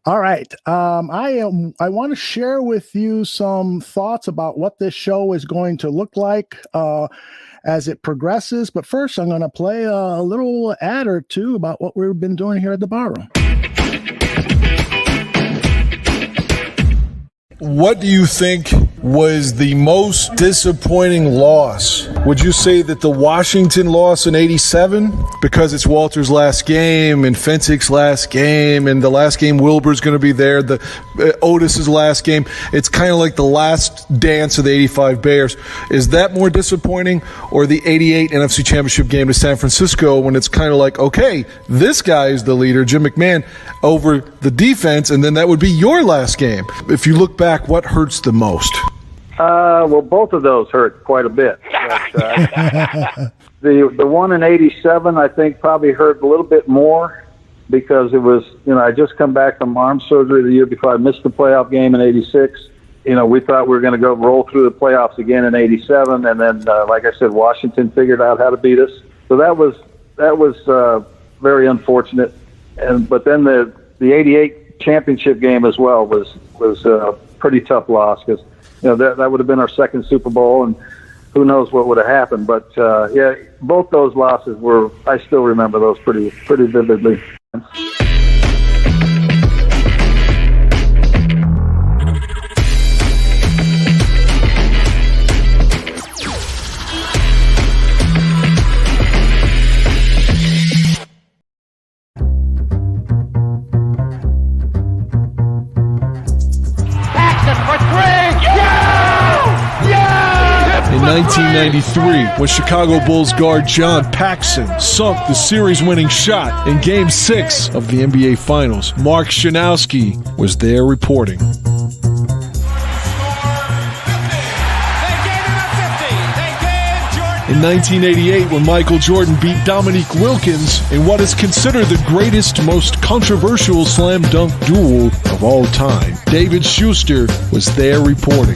All right. I want to share with you some thoughts about what this show is going to look like as it progresses. But first, I'm going to play a little ad or two about what we've been doing here at the Barroom. What do you think was the most disappointing loss Would you say that the Washington loss in 87, because it's Walter's last game and Fensick's last game and the last game Wilbur's going to be there, the Otis's last game, it's kind of like the last dance of the 85 Bears. Is that more disappointing, or the 88 NFC Championship game to San Francisco when it's kind of like, okay, this guy is the leader, Jim McMahon, over the defense, and then that would be your last game? If you look back, what hurts the most? Well, both of those hurt quite a bit. But, the one in 87, I think, probably hurt a little bit more because it was, I just come back from arm surgery the year before. I missed the playoff game in 86. We thought we were going to go roll through the playoffs again in 87. And then, like I said, Washington figured out how to beat us. So that was very unfortunate. But then the 88 championship game as well was a pretty tough loss because, that would have been our second Super Bowl, and who knows what would have happened. But, both those losses I still remember those pretty vividly. In 1993, when Chicago Bulls guard John Paxson sunk the series-winning shot in Game 6 of the NBA Finals, Mark Schanowski was there reporting. In 1988, when Michael Jordan beat Dominique Wilkins in what is considered the greatest, most controversial slam dunk duel of all time, David Schuster was there reporting.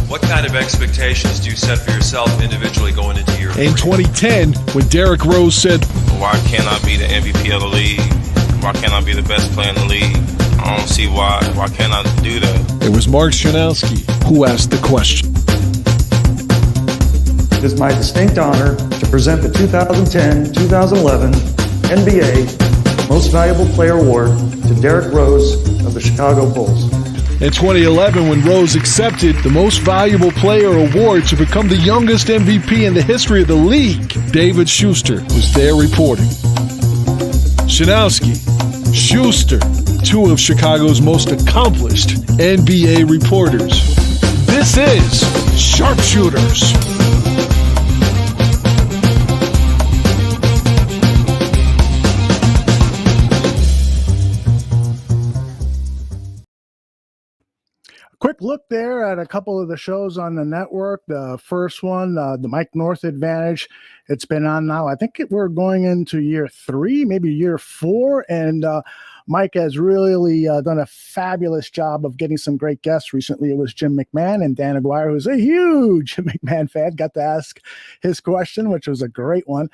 What kind of expectations do you set for yourself individually going into your In 2010, when Derrick Rose said, "Why can't I be the MVP of the league? Why can't I be the best player in the league? I don't see why. Why can't I do that?" It was Mark Schanowski who asked the question. It is my distinct honor to present the 2010-2011 NBA Most Valuable Player Award to Derrick Rose of the Chicago Bulls. In 2011, when Rose accepted the Most Valuable Player award to become the youngest MVP in the history of the league, David Schuster was there reporting. Schanowski, Schuster, two of Chicago's most accomplished NBA reporters. This is Sharpshooters. Quick look there at a couple of the shows on the network. The first one, the Mike North Advantage, it's been on now. I think we're going into year 3, maybe year 4, and Mike has really done a fabulous job of getting some great guests. Recently, it was Jim McMahon, and Dan Aguirre, who's a huge McMahon fan, got to ask his question, which was a great one.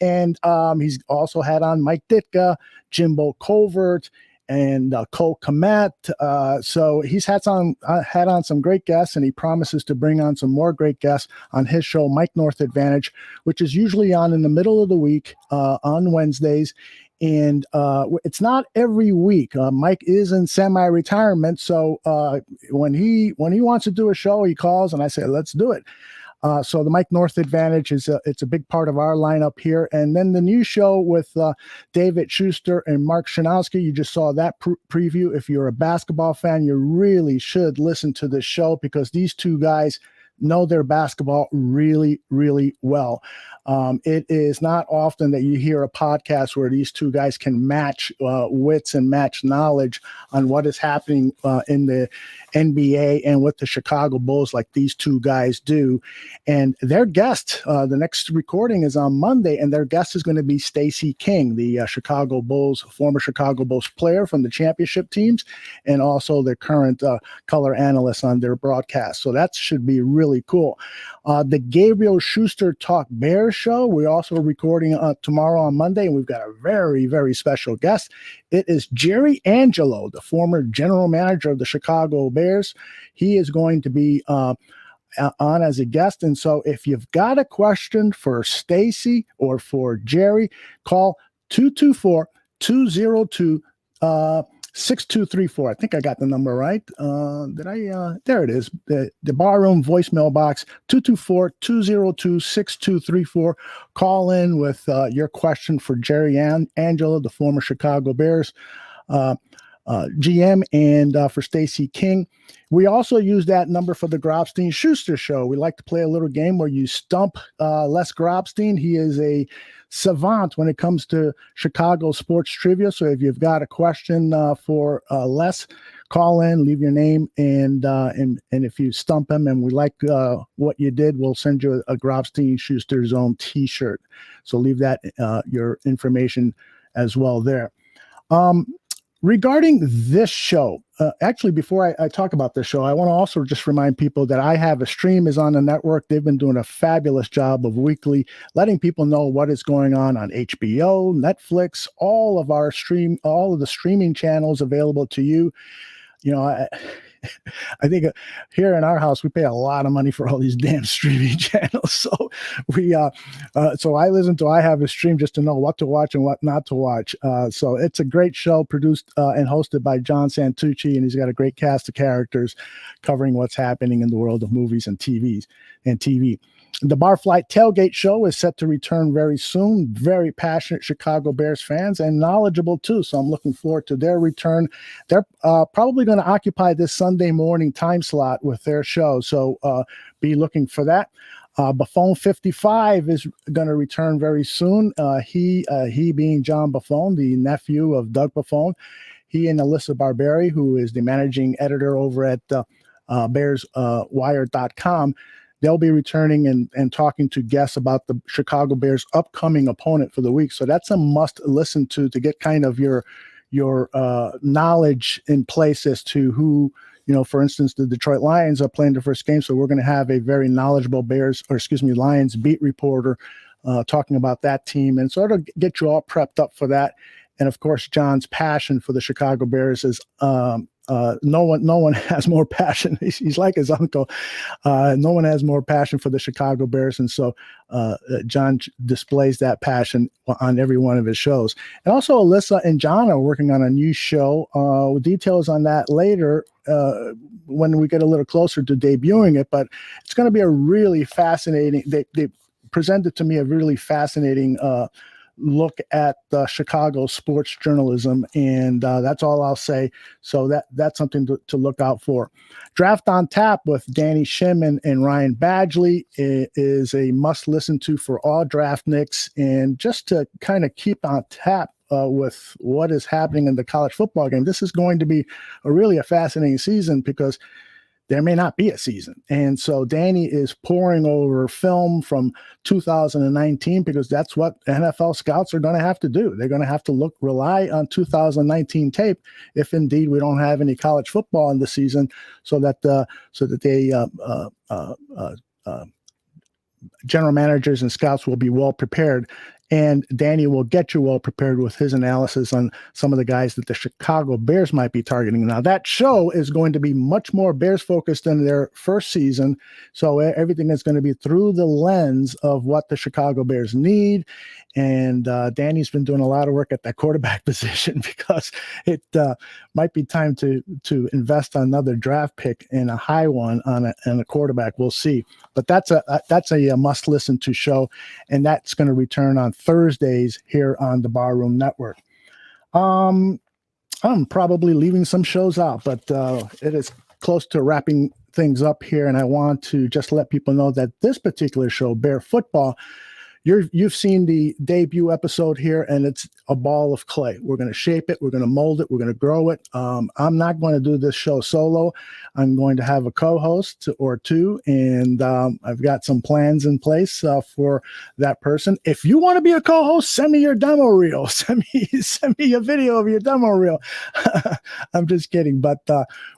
And he's also had on Mike Ditka, Jimbo Covert, and Cole Komet. So he's had on some great guests, and he promises to bring on some more great guests on his show, Mike North Advantage, which is usually on in the middle of the week on Wednesdays. And it's not every week. Mike is in semi-retirement, so when he wants to do a show, he calls, and I say, let's do it. So the Mike North Advantage it's a big part of our lineup here. And then the new show with David Schuster and Mark Schanowski, you just saw that preview. If you're a basketball fan, you really should listen to this show because these two guys know their basketball really, really well. It is not often that you hear a podcast where these two guys can match wits and match knowledge on what is happening in the NBA and with the Chicago Bulls like these two guys do. And their guest, the next recording is on Monday, and their guest is going to be Stacey King, the former Chicago Bulls player from the championship teams, and also the current color analyst on their broadcast. So that should be really cool. The Gabriel Schuster Talk Bears show, we're also recording tomorrow on Monday, and we've got a very, very special guest. It is Jerry Angelo, the former general manager of the Chicago Bears. He is going to be on as a guest. And so if you've got a question for Stacy or for Jerry, call 224-202 6234. I think I got the number right. There it is. The Barroom voicemail box, 224-202-6234. Call in with your question for Jerry Angelo, the former Chicago Bears GM, and for Stacey King. We also use that number for the Grobstein-Schuster show. We like to play a little game where you stump Les Grobstein. He is a savant when it comes to Chicago sports trivia. So if you've got a question for Les, call in, leave your name, and if you stump him and we like what you did, we'll send you a Grobstein-Schuster Zone T-shirt. So leave that your information as well there. Regarding this show, actually, before I talk about this show, I want to also just remind people that I have a stream is on the network. They've been doing a fabulous job of weekly letting people know what is going on HBO, Netflix, all of the streaming channels available to you. You know, I think here in our house, we pay a lot of money for all these damn streaming channels. So I have a stream just to know what to watch and what not to watch. So it's a great show produced and hosted by John Santucci, and he's got a great cast of characters covering what's happening in the world of movies and TV. The Barflight Tailgate Show is set to return very soon. Very passionate Chicago Bears fans and knowledgeable too. So I'm looking forward to their return. They're probably going to occupy this Sunday morning time slot with their show. So be looking for that. Buffon 55 is going to return very soon. He being John Buffon, the nephew of Doug Buffon. He and Alyssa Barberi, who is the managing editor over at BearsWire.com. They'll be returning and talking to guests about the Chicago Bears' upcoming opponent for the week. So that's a must listen to get kind of your knowledge in place as to who, for instance, the Detroit Lions are playing their first game. So we're going to have a very knowledgeable Lions beat reporter talking about that team and sort of get you all prepped up for that. And of course, John's passion for the Chicago Bears is no one has more passion. He's like his uncle. No one has more passion for the Chicago Bears. And so John displays that passion on every one of his shows. And also Alyssa and John are working on a new show. Details on that later when we get a little closer to debuting it. But it's going to be a really fascinating, they presented to me a really fascinating look at Chicago sports journalism, and that's all I'll say. So that's something to look out for. Draft on Tap with Danny Shimon and Ryan Badgley is a must listen to for all draftniks, and just to kind of keep on tap with what is happening in the college football game. This is going to be a fascinating season because there may not be a season. And so Danny is poring over film from 2019 because that's what NFL scouts are going to have to do. They're going to have to rely on 2019 tape if indeed we don't have any college football in the season, so that they general managers and scouts will be well prepared. And Danny will get you well prepared with his analysis on some of the guys that the Chicago Bears might be targeting. Now, that show is going to be much more Bears focused than their first season. So everything is going to be through the lens of what the Chicago Bears need. And Danny's been doing a lot of work at that quarterback position because it might be time to invest another draft pick and a high one on a quarterback. We'll see. But that's a must listen to show, and that's going to return on Thursdays here on the Barroom Network. I'm probably leaving some shows out, but it is close to wrapping things up here, and I want to just let people know that this particular show, Bear Football, you've seen the debut episode here, and it's a ball of clay. We're going to shape it. We're going to mold it. We're going to grow it. I'm not going to do this show solo. I'm going to have a co-host or two, and I've got some plans in place for that person. If you want to be a co-host, send me your demo reel. Send me a video of your demo reel. I'm just kidding, but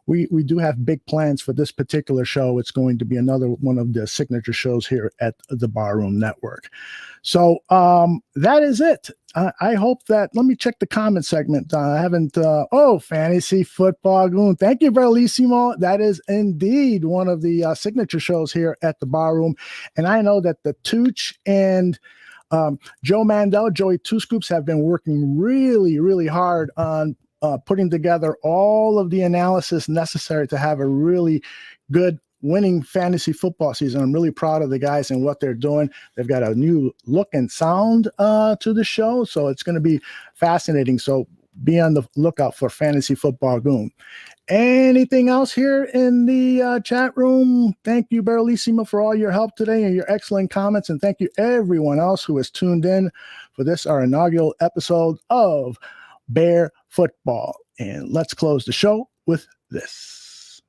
we do have big plans for this particular show. It's going to be another one of the signature shows here at the Barroom Network. So that is it. I hope that, let me check the comment segment. I haven't, Fantasy Football Goon. Thank you, Bellissimo. That is indeed one of the signature shows here at the Barroom. And I know that the Tooch and Joe Mandel, Joey Two Scoops, have been working really, really hard on putting together all of the analysis necessary to have a really good winning fantasy football season. I'm really proud of the guys and what they're doing. They've got a new look and sound to the show, so it's going to be fascinating. So be on the lookout for Fantasy Football Goon. Anything else here in the chat room? Thank you, Barrelissimo, for all your help today and your excellent comments. And thank you, everyone else who has tuned in for this, our inaugural episode of Bear Football. And let's close the show with this.